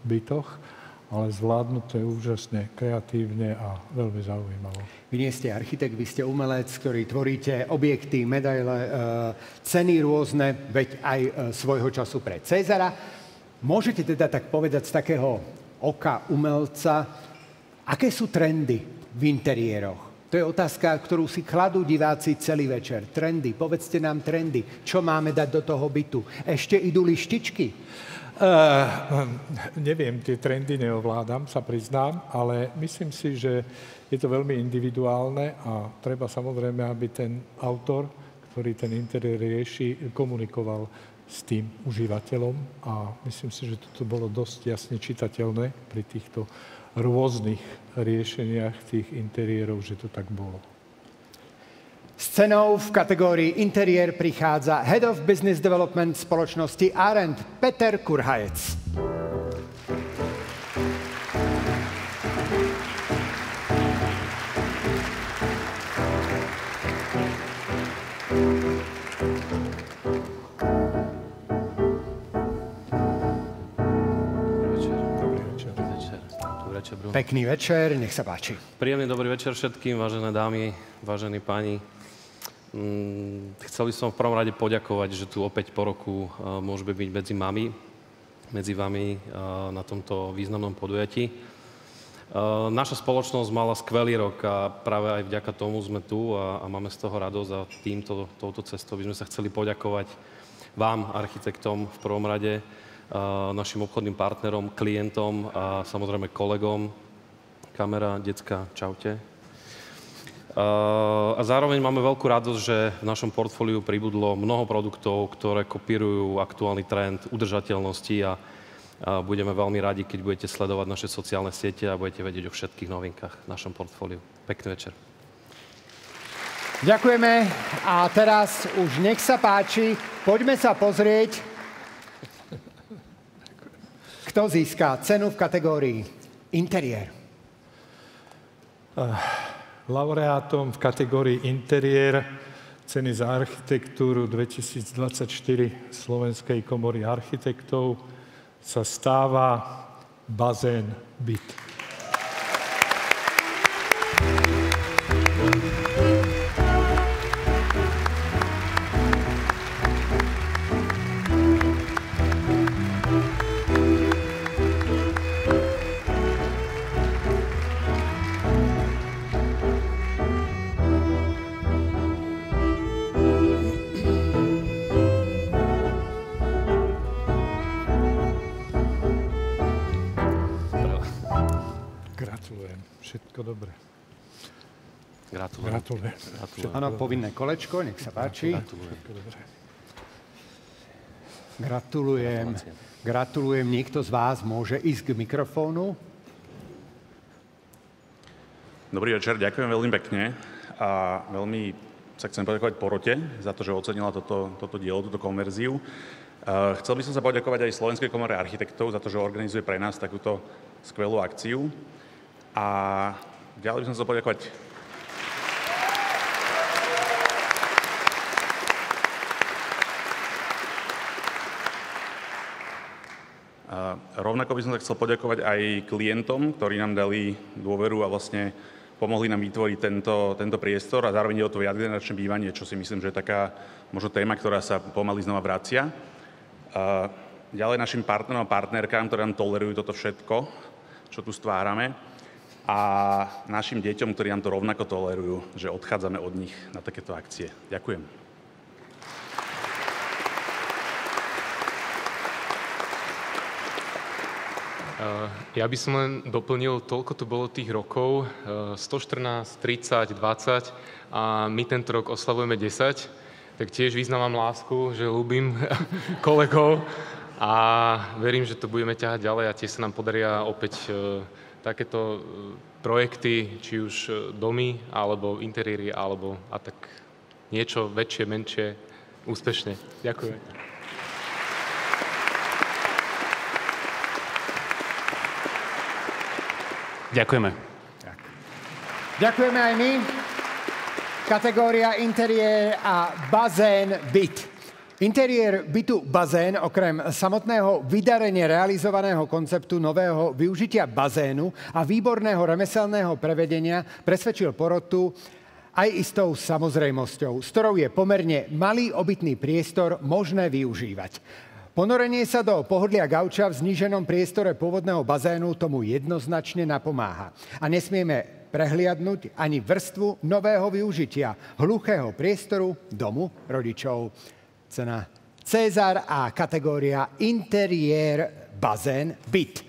S11: bytoch, ale zvládnuté úžasne kreatívne a veľmi zaujímaво.
S1: Vy nie ste architekt, vy ste umelec, ktorý tvoríte objekty, medaile, ceny rôzne, veď aj svojho času pre Cezara. Môžete teda tak povedať z takého oka umelca, aké sú trendy v interiéroch? To je otázka, ktorú si kladú diváci celý večer. Trendy, povedzte nám trendy. Čo máme dať do toho bytu? Ešte idú lištičky?
S11: Neviem, tie trendy neovládam, sa priznám, ale myslím si, že je to veľmi individuálne a treba samozrejme, aby ten autor, ktorý ten interiér rieši, komunikoval s tým užívateľom a myslím si, že toto bolo dosť jasne čitateľné pri týchto rôznych riešeniach tých interiérov, že to tak bolo.
S1: S cenou v kategórii interiér prichádza Head of Business Development spoločnosti Arend Peter Kurhajec. Pekný večer, nech sa páči.
S9: Príjemný dobrý večer všetkým, vážené dámy, vážení páni. Chcel by som v prvom rade poďakovať, že tu opäť po roku môžeme byť medzi vami na tomto významnom podujatí. Naša spoločnosť mala skvelý rok a práve aj vďaka tomu sme tu a máme z toho radosť a touto cestou by sme sa chceli poďakovať vám, architektom v prvom rade, našim obchodným partnerom, klientom a samozrejme kolegom. Kamera, decka, čaute. A zároveň máme veľkú radosť, že v našom portfóliu pribudlo mnoho produktov, ktoré kopírujú aktuálny trend udržateľnosti a budeme veľmi radi, keď budete sledovať naše sociálne siete a budete vedieť o všetkých novinkách v našom portfóliu. Pekný večer.
S1: Ďakujeme a teraz už nech sa páči, poďme sa pozrieť, kto získa cenu v kategórii interiér.
S11: Laureátom v kategórii interiér ceny za architektúru 2024 Slovenskej komory architektov sa stáva bazén byt. Všetko dobré.
S1: Gratulujem. Áno, povinné kolečko, nech sa páči. Gratulujem. Niekto z vás môže ísť k mikrofónu?
S5: Dobrý večer, ďakujem veľmi pekne. A veľmi sa chcem poďakovať porote za to, že ocenila toto dielo, túto konverziu. Chcel by som sa poďakovať aj Slovenskej komore architektov za to, že organizuje pre nás takúto skvelú akciu. A ďalej by som chcel poďakovať rovnako by som sa chcel poďakovať aj klientom, ktorí nám dali dôveru a vlastne pomohli nám vytvoriť tento priestor a zároveň je o to viacgeneračné bývanie, čo si myslím, že je taká možno téma, ktorá sa pomaly znova vracia. Ďalej našim partnerom a partnerkám, ktorí nám tolerujú toto všetko, čo tu stvárame. A našim deťom, ktorí nám to rovnako tolerujú, že odchádzame od nich na takéto akcie. Ďakujem.
S6: Ja by som len doplnil, toľko tu bolo tých rokov, 114, 30, 20 a my tento rok oslavujeme 10, tak tiež vyznávam lásku, že ľúbim kolegov a verím, že to budeme ťahať ďalej a tiež sa nám podaria opäť takéto projekty, či už domy, alebo interiéry, alebo a tak niečo väčšie, menšie, úspešne. Ďakujem.
S15: Ďakujeme.
S1: Ďakujeme aj my. Kategória interiér a bazén byt. Interiér bytu bazén, okrem samotného vydarene realizovaného konceptu nového využitia bazénu a výborného remeselného prevedenia presvedčil porotu aj istou samozrejmosťou, s ktorou je pomerne malý obytný priestor možné využívať. Ponorenie sa do pohodlia gauča v zníženom priestore pôvodného bazénu tomu jednoznačne napomáha. A nesmieme prehliadnúť ani vrstvu nového využitia hluchého priestoru domu rodičov. Cena Cezar a kategória interiér bazén byt.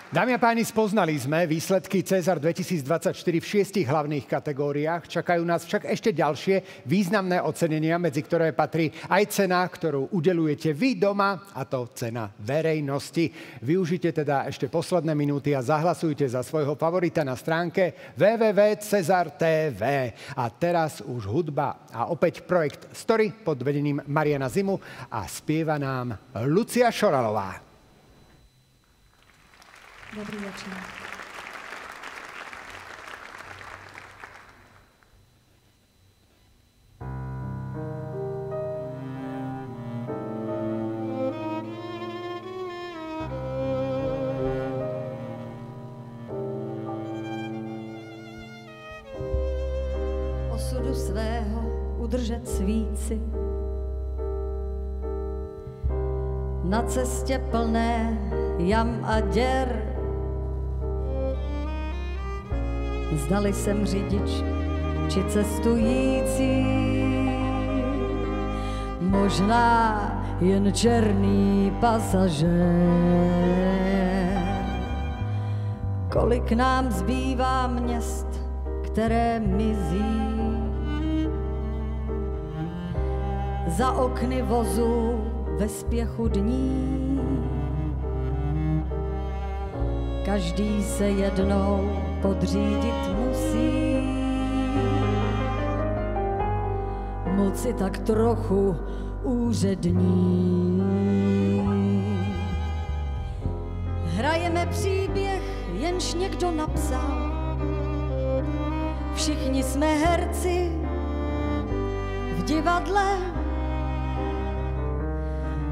S1: Dámy a páni, spoznali sme výsledky Cezar 2024 v 6 hlavných kategóriách. Čakajú nás však ešte ďalšie významné ocenenia, medzi ktoré patrí aj cena, ktorú udeľujete vy doma, a to cena verejnosti. Využite teda ešte posledné minúty a zahlasujte za svojho favorita na stránke www.cezar.tv. A teraz už hudba a opäť projekt Story pod vedením Mariana Zimu a spieva nám Lucia Šoralová.
S8: Dobrý večer.
S12: Osudu svého udržet svíci na cestě plné jam a děr. Zdali jsem řidič či cestující, možná jen černý pasažér. Kolik nám zbývá měst, které mizí, za okny vozu ve spěchu dní. Každý se jednou podřídit musí, moci tak trochu úřední. Hrajeme příběh, jenž někdo napsal. Všichni jsme herci v divadle.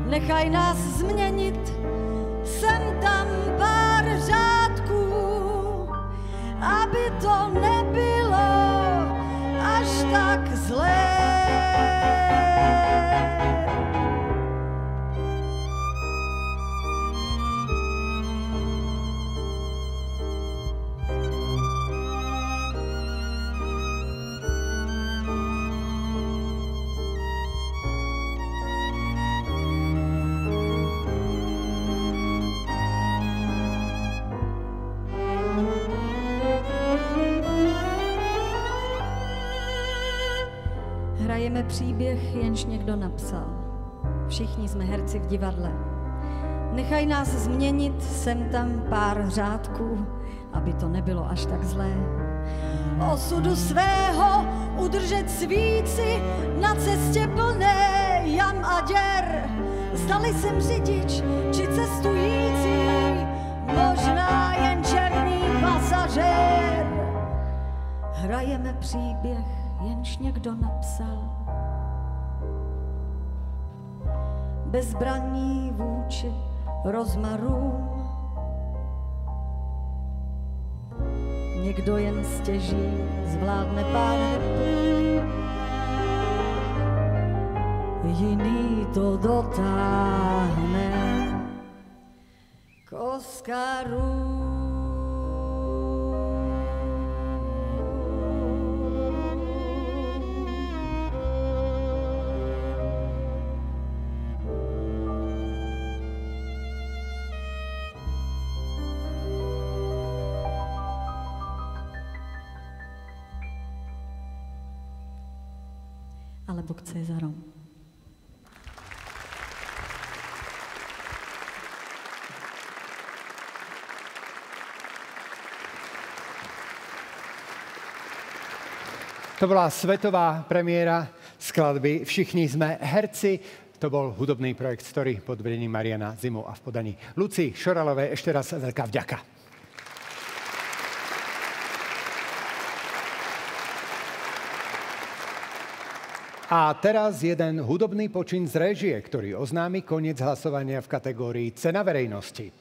S12: Nechaj nás změnit sem tam pár řádků, aby to nebylo až tak zlé. Hrajeme příběh, jenž někdo napsal. Všichni jsme herci v divadle. Nechaj nás změnit sem tam pár řádků, aby to nebylo až tak zlé. Osudu svého udržet svíci na cestě plné jam a děr. Zdali jsem řidič či cestující, možná jen černý pasažér. Hrajeme příběh, jenž někdo napsal. Bezbraní vůči rozmarům. Někdo jen stěží zvládne pár replik, jiný to dotáhne k Oscaru. Alebo k Cezarom.
S1: To bola svetová premiéra skladby Všichni sme herci. To bol hudobný projekt Story pod vedením Mariana Zimu a v podaní Lucii Šoralovej. Ešte raz veľká vďaka. A teraz jeden hudobný počin z réžie, ktorý oznámi koniec hlasovania v kategórii Cena verejnosti.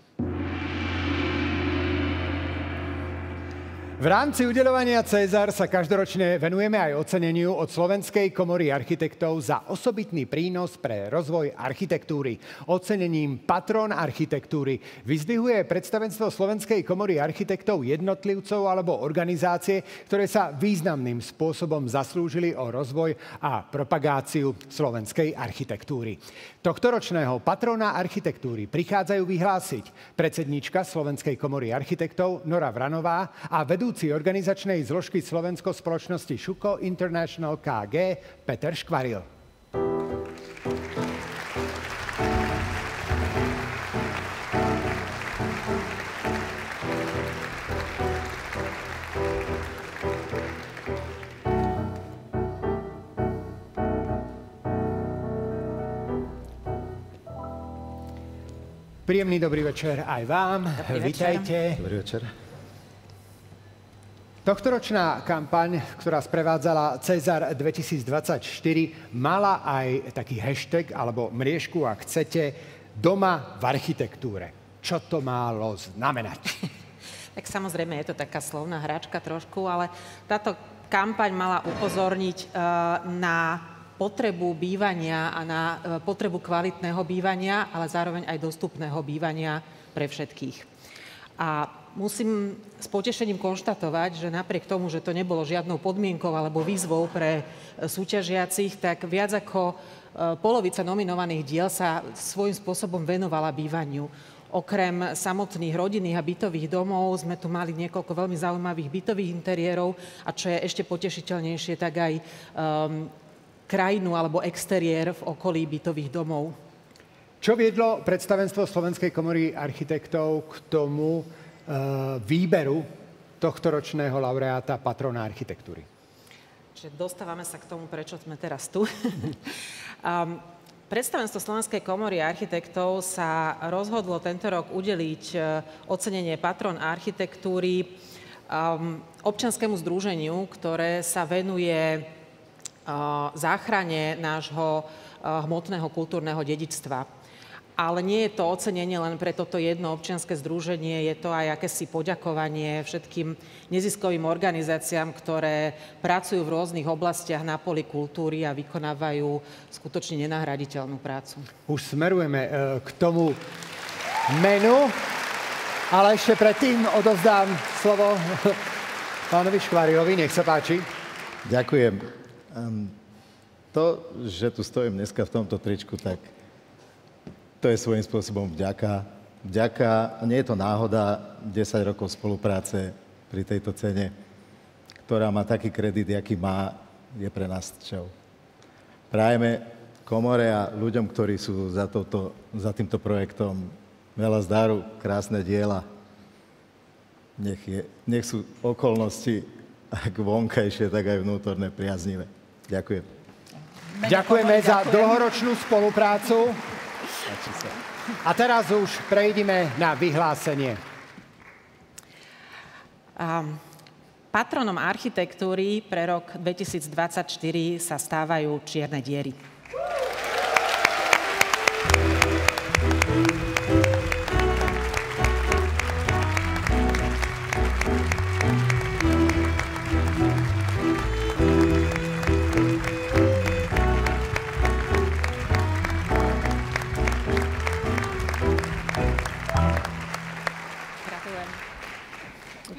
S1: V rámci udeľovania Cezar sa každoročne venujeme aj oceneniu od Slovenskej komory architektov za osobitný prínos pre rozvoj architektúry. Ocenením Patron architektúry vyzdvihuje predstavenstvo Slovenskej komory architektov jednotlivcov alebo organizácie, ktoré sa významným spôsobom zaslúžili o rozvoj a propagáciu slovenskej architektúry. Tohtoročného patrona architektúry prichádzajú vyhlásiť predsedníčka Slovenskej komory architektov Nora Vranová a vedúci organizačnej zložky Slovensko spoločnosti Šuko International KG Peter Škvaril. Príjemný dobrý večer aj vám. Vítajte.
S8: Dobrý večer.
S1: Tohtoročná kampaň, ktorá sprevádzala Cezar 2024, mala aj taký hashtag alebo mriežku, ak chcete, Doma v architektúre. Čo to malo znamenať?
S10: Tak samozrejme je to taká slovná hračka trošku, ale táto kampaň mala upozorniť na potrebu bývania a na potrebu kvalitného bývania, ale zároveň aj dostupného bývania pre všetkých. A musím s potešením konštatovať, že napriek tomu, že to nebolo žiadnou podmienkou alebo výzvou pre súťažiacich, tak viac ako polovica nominovaných diel sa svojím spôsobom venovala bývaniu. Okrem samotných rodinných a bytových domov sme tu mali niekoľko veľmi zaujímavých bytových interiérov a čo je ešte potešiteľnejšie, tak aj krajinu alebo exteriér v okolí bytových domov.
S1: Čo viedlo predstavenstvo Slovenskej komory architektov k tomu výberu tohtoročného laureáta patrona architektúry?
S10: Čiže dostávame sa k tomu, prečo sme teraz tu. Predstavenstvo Slovenskej komory architektov sa rozhodlo tento rok udeliť ocenenie Patron architektúry občianskému združeniu, ktoré sa venuje záchrane nášho hmotného kultúrneho dedičstva. Ale nie je to ocenenie len pre toto jedno občianske združenie, je to aj akési poďakovanie všetkým neziskovým organizáciám, ktoré pracujú v rôznych oblastiach na poli kultúry a vykonávajú skutočne nenahraditeľnú prácu.
S1: Už smerujeme k tomu menu, ale ešte predtým odovzdám slovo pánovi Škváriovi, nech sa páči.
S8: Ďakujem. To, že tu stojím dneska v tomto tričku, tak to je svojím spôsobom vďaka. Nie je to náhoda, 10 rokov spolupráce pri tejto cene, ktorá má taký kredit, aký má, je pre nás čťou. Prajeme komore a ľuďom, ktorí sú za týmto projektom, veľa zdaru, krásne diela. Nech sú okolnosti ak vonkajšie, tak aj vnútorné priaznivé. Ďakujem.
S1: Ďakujeme za dlhoročnú spoluprácu. A teraz už prejdeme na vyhlásenie.
S10: Patronom architektúry pre rok 2024 sa stávajú čierne diery.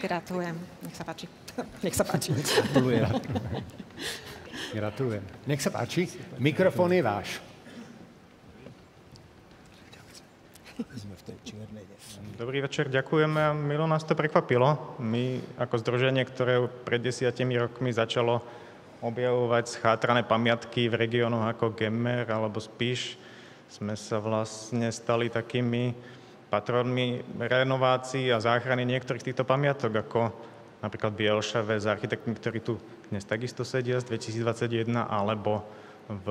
S10: Gratulujem. Nech sa páči. Nech sa páči.
S1: Gratulujem. Nech sa páči. Mikrofón je váš.
S17: Dobrý večer, ďakujeme. Milo nás to prekvapilo. My ako združenie, ktoré pred 10 rokmi začalo objavovať schátrané pamiatky v regiónoch ako Gemmer alebo Spiš, sme sa vlastne stali takými patronmi renovácií a záchrany niektorých týchto pamiatok, ako napríklad v Bielšave s architektmi, ktorí tu dnes takisto sedia z 2021, alebo v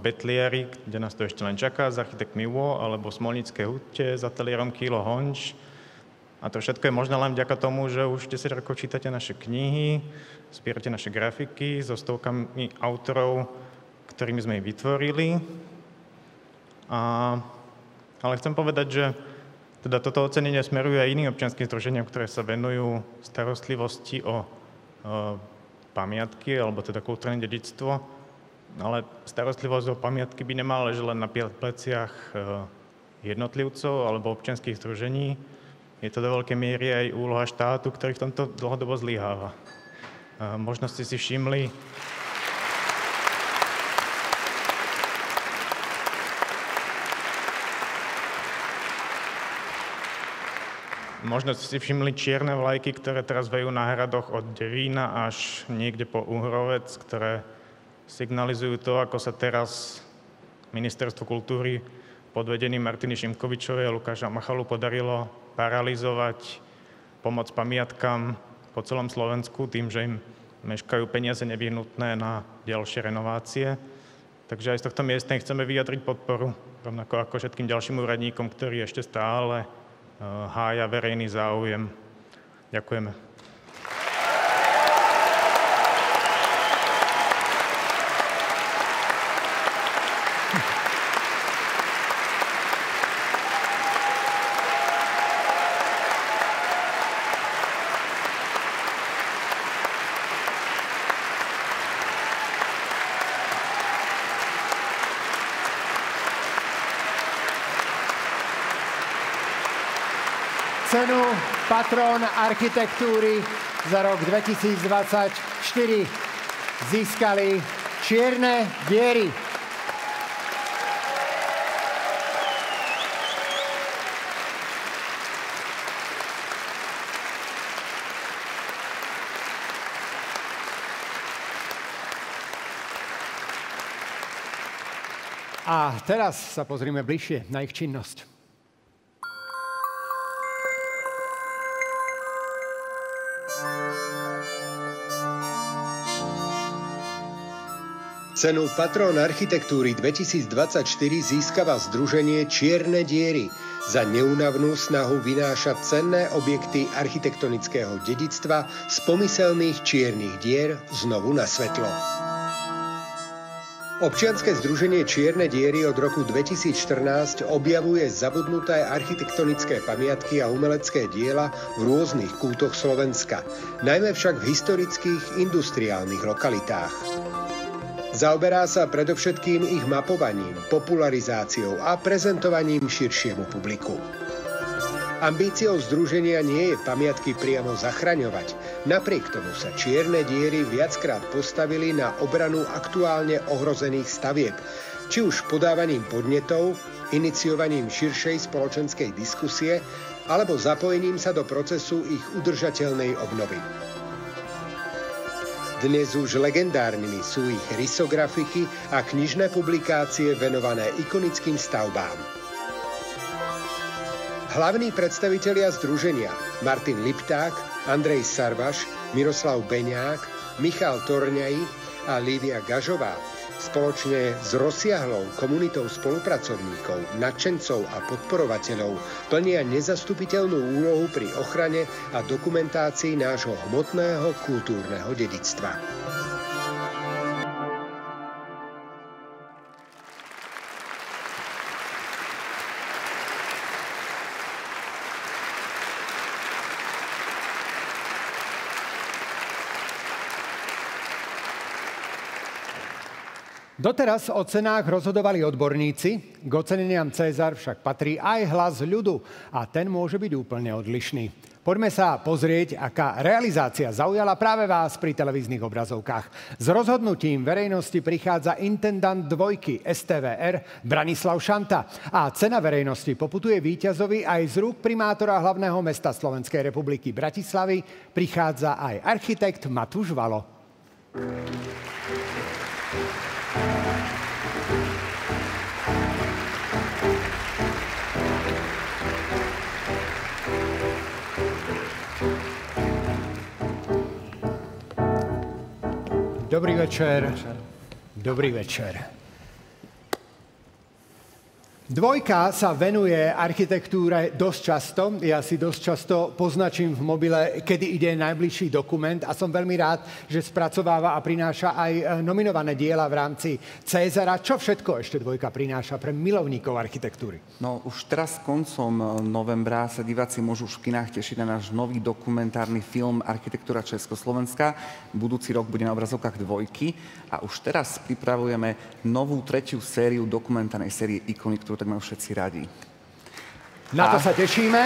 S17: Betlieri, kde nás to ešte len čaká, s architektmi UO, alebo v Smolnické hute s ateliérom Kilo Honč. A to všetko je možné len vďaka tomu, že už 10 rokov čítate naše knihy, zbierate naše grafiky so stovkami autorov, ktorými sme ich vytvorili. Ale chcem povedať, že teda toto ocenenie smeruje aj iným občianskym združeniam, ktoré sa venujú starostlivosti o pamiatky, alebo teda kultúrne dedičstvo. Ale starostlivosť o pamiatky by nemala ležať len na pleciach jednotlivcov alebo občianskych združení. Je to do veľkej miery aj úloha štátu, ktorý v tomto dlhodobo zlyháva. Možno ste si všimli, čierne vlajky, ktoré teraz vejú na hradoch od Devína až niekde po Uhrovec, ktoré signalizujú to, ako sa teraz Ministerstvo kultúry pod vedením Martiny Šimkovičovej a Lukáša Machalu podarilo paralyzovať pomoc pamiatkám po celom Slovensku tým, že im meškajú peniaze nevyhnutné na ďalšie renovácie. Takže aj z tohto miesta chceme vyjadriť podporu, rovnako ako všetkým ďalším úradníkom, ktorí ešte stále hája verejný záujem. Ďakujeme.
S1: Cenu Patron architektúry za rok 2024 získali čierne diery. A teraz sa pozrime bližšie na ich činnosť. Cenu Patrón architektúry 2024 získava združenie Čierne diery za neúnavnú snahu vynášať cenné objekty architektonického dedičstva z pomyselných čiernych dier znovu na svetlo. Občianske združenie Čierne diery od roku 2014 objavuje zabudnuté architektonické pamiatky a umelecké diela v rôznych kútoch Slovenska, najmä však v historických industriálnych lokalitách. Zaoberá sa predovšetkým ich mapovaním, popularizáciou a prezentovaním širšiemu publiku. Ambíciou združenia nie je pamiatky priamo zachraňovať. Napriek tomu sa Čierne diery viackrát postavili na obranu aktuálne ohrozených stavieb, či už podávaním podnetov, iniciovaním širšej spoločenskej diskusie alebo zapojením sa do procesu ich udržateľnej obnovy. Dnes už legendárnymi sú ich rysografiky a knižné publikácie venované ikonickým stavbám. Hlavní predstavitelia združenia Martin Lipták, Andrej Sarvaš, Miroslav Beňák, Michal Torňaj a Lívia Gažová spoločne s rozsiahlou komunitou spolupracovníkov, nadšencov a podporovateľov plnia nezastupiteľnú úlohu pri ochrane a dokumentácii nášho hmotného kultúrneho dedičstva.
S13: Doteraz o cenách rozhodovali odborníci, k oceneniam César však patrí aj hlas ľudu a ten môže byť úplne odlišný. Poďme sa pozrieť, aká realizácia zaujala práve vás pri televíznych obrazovkách. S rozhodnutím verejnosti prichádza intendant dvojky STVR Branislav Šanta a cena verejnosti poputuje víťazovi aj z rúk primátora hlavného mesta Slovenskej republiky Bratislavy. Prichádza aj architekt Matúš Valo.
S1: Dobrý večer. Dobrý večer. Dvojka sa venuje architektúre dosť často. Ja si dosť často poznačím v mobile, kedy ide najbližší dokument a som veľmi rád, že spracováva a prináša aj nominované diela v rámci Césara. Čo všetko ešte Dvojka prináša pre milovníkov architektúry?
S19: No už teraz koncom novembra sa diváci môžu v kinách tešiť na náš nový dokumentárny film Architektúra Československa. Budúci rok bude na obrazovkách Dvojky a už teraz pripravujeme novú tretiu sériu dokumentárnej série Ikony, ktorú tak majú všetci radi.
S1: Na to sa tešíme.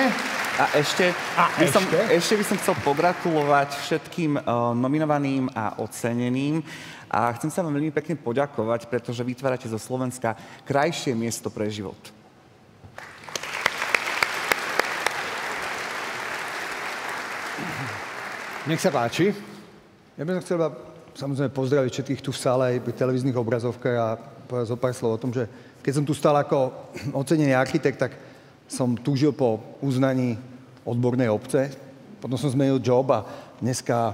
S19: A ešte by som chcel pogratulovať všetkým nominovaným a oceneným. A chcem sa vám veľmi pekne poďakovať, pretože vytvárate zo Slovenska krajšie miesto pre život.
S1: Nech sa páči.
S20: Ja by som chcel samozrejme pozdraviť všetkých tu v sále aj pri televíznych obrazovkách a povedať zo pár slov o tom, že keď som tu stál ako ocenený architekt, tak som túžil po uznaní odbornej obce. Potom som zmenil job a dneska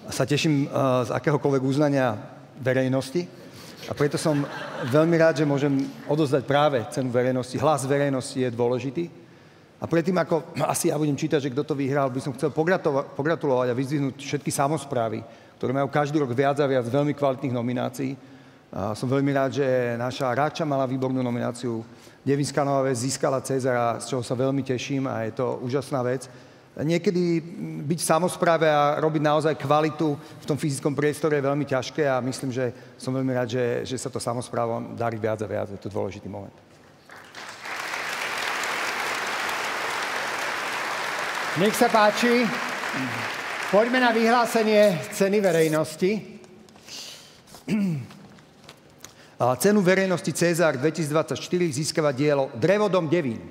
S20: sa teším z akéhokoľvek uznania verejnosti. A preto som veľmi rád, že môžem odozdať práve cenu verejnosti. Hlas verejnosti je dôležitý. A predtým, ako asi ja budem čítať, že kto to vyhral, by som chcel pogratulovať a vyzdvihnúť všetky samosprávy, ktoré majú každý rok viac a viac veľmi kvalitných nominácií. A som veľmi rád, že naša Ráča mala výbornú nomináciu. Devinská Nová Ves získala Cezara, z čoho sa veľmi teším a je to úžasná vec. Niekedy byť v samospráve a robiť naozaj kvalitu v tom fyzickom priestore je veľmi ťažké a myslím, že som veľmi rád, že sa to samosprávom darí viac a viac. Je to dôležitý moment.
S1: Nech sa páči. Poďme na vyhlásenie ceny verejnosti.
S20: Cenu verejnosti César 2024 získava dielo Drevodom Devín.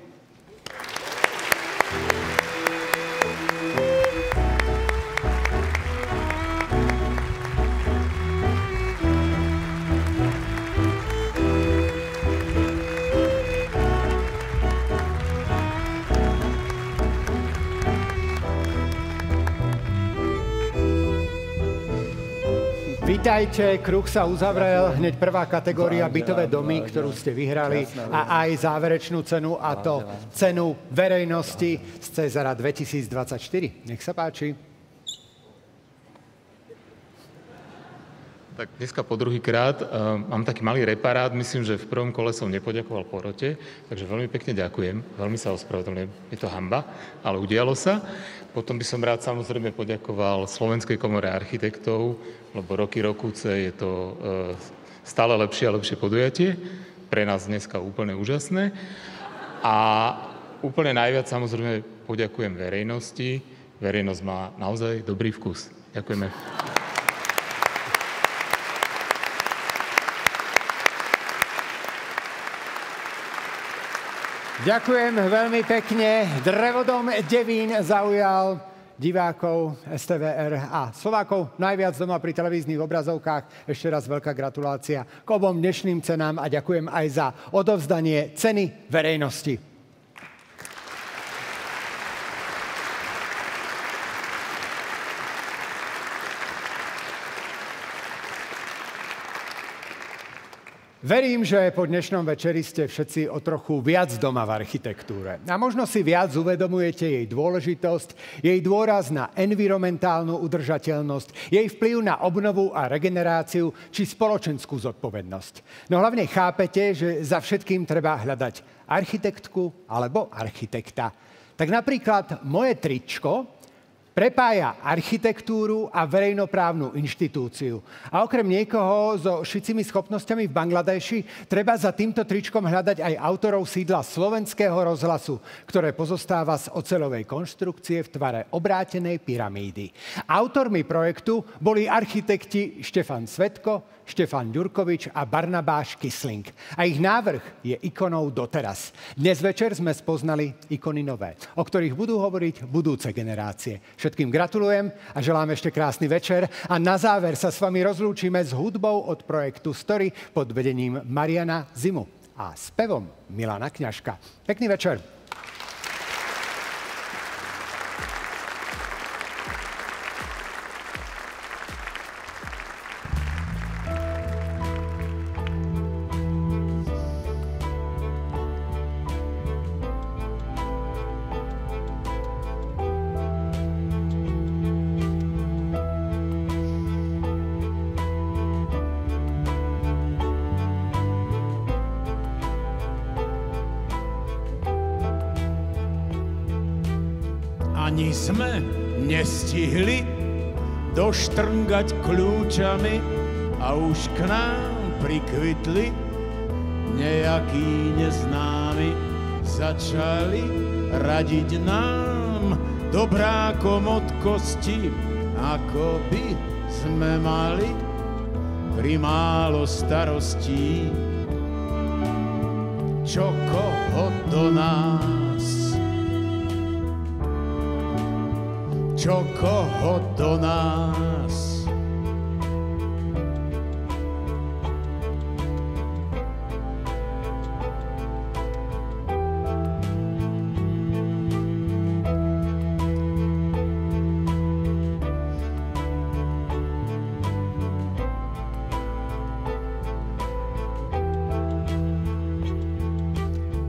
S13: Vítajte, kruh sa uzavrel, hneď prvá kategória bytové domy, ktorú ste vyhrali a aj záverečnú cenu, a to cenu verejnosti z Cezara 2024. Nech sa páči.
S6: Tak dneska po druhýkrát mám taký malý reparát. Myslím, že v prvom kole som nepoďakoval porote, takže veľmi pekne ďakujem. Veľmi sa ospravedlňujem. Je to hanba, ale udialo sa. Potom by som rád samozrejme poďakoval Slovenskej komore architektov, lebo roky rokúce je to stále lepšie a lepšie podujatie. Pre nás dneska úplne úžasné. A úplne najviac samozrejme poďakujem verejnosti. Verejnosť má naozaj dobrý vkus. Ďakujeme.
S13: Ďakujem veľmi pekne. Drevodom Devín zaujal divákov STVR a Slovákov najviac doma pri televíznych obrazovkách. Ešte raz veľká gratulácia k obom dnešným cenám a ďakujem aj za odovzdanie ceny verejnosti. Verím, že po dnešnom večeri ste všetci o trochu viac doma v architektúre. A možno si viac uvedomujete jej dôležitosť, jej dôraz na environmentálnu udržateľnosť, jej vplyv na obnovu a regeneráciu či spoločenskú zodpovednosť. No hlavne chápete, že za všetkým treba hľadať architektku alebo architekta. Tak napríklad moje tričko prepája architektúru a verejnoprávnu inštitúciu. A okrem niekoho so šicimi schopnosťami v Bangladeši treba za týmto tričkom hľadať aj autorov sídla Slovenského rozhlasu, ktoré pozostáva z oceľovej konštrukcie v tvare obrátenej pyramídy. Autormi projektu boli architekti Štefan Svetko, Štefan Ďurkovič a Barnabáš Kysling. A ich návrh je ikonou doteraz. Dnes večer sme spoznali ikony nové, o ktorých budú hovoriť budúce generácie. Všetkým gratulujem a želám ešte krásny večer. A na záver sa s vami rozlúčime s hudbou od projektu Story pod vedením Mariana Zimu a spevom Milana Kňažka. Pekný večer.
S3: Ani sme nestihli doštrngať kľúčami a už k nám prikvitli nejakí neznámi. Začali radiť nám dobrákom od kosti, ako by sme mali primálo starostí. Čo koho do nás, čo koho do nás.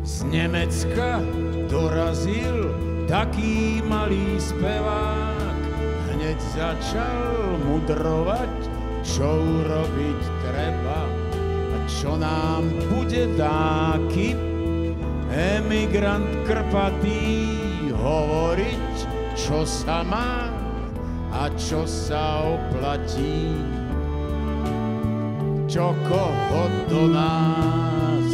S3: Z Nemecka dorazil taký malý spevák, hneď začal mudrovať, čo urobiť treba a čo nám bude dáky. Emigrant krpatý hovoriť, čo sa má a čo sa oplatí. Čo koho do nás,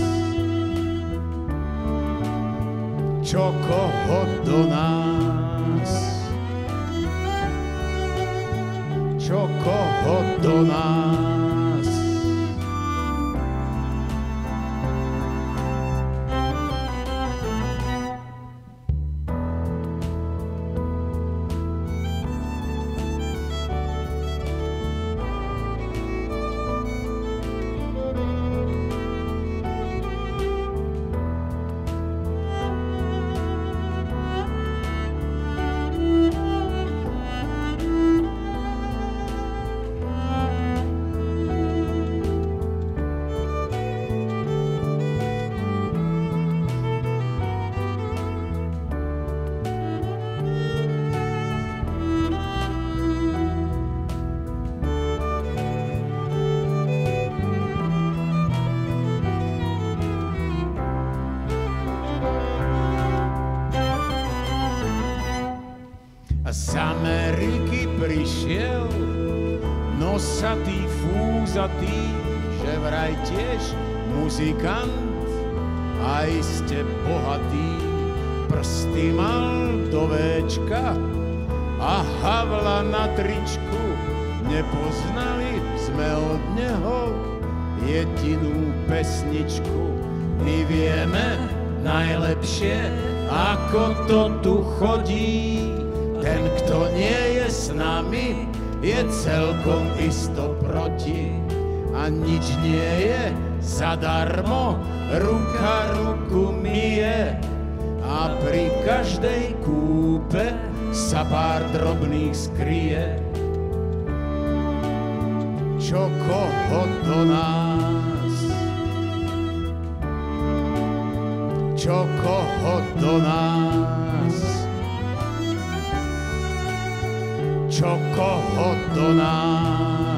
S3: čo koho do nás, čo koho do nás. a z Ameriky prišiel nosatý, fúzatý, že vraj tiež muzikant, aj ste bohatý, prsty mal do véčka a havla na tričku. Nepoznali sme od neho jedinú pesničku. My vieme najlepšie, ako to tu chodí. Ten, kto nie je s nami, je celkom isto proti. A nič nie je zadarmo, ruka ruku myje. A pri každej kúpe sa pár drobných skryje. Čo koho do nás, čo koho do nás, čo koho do nás.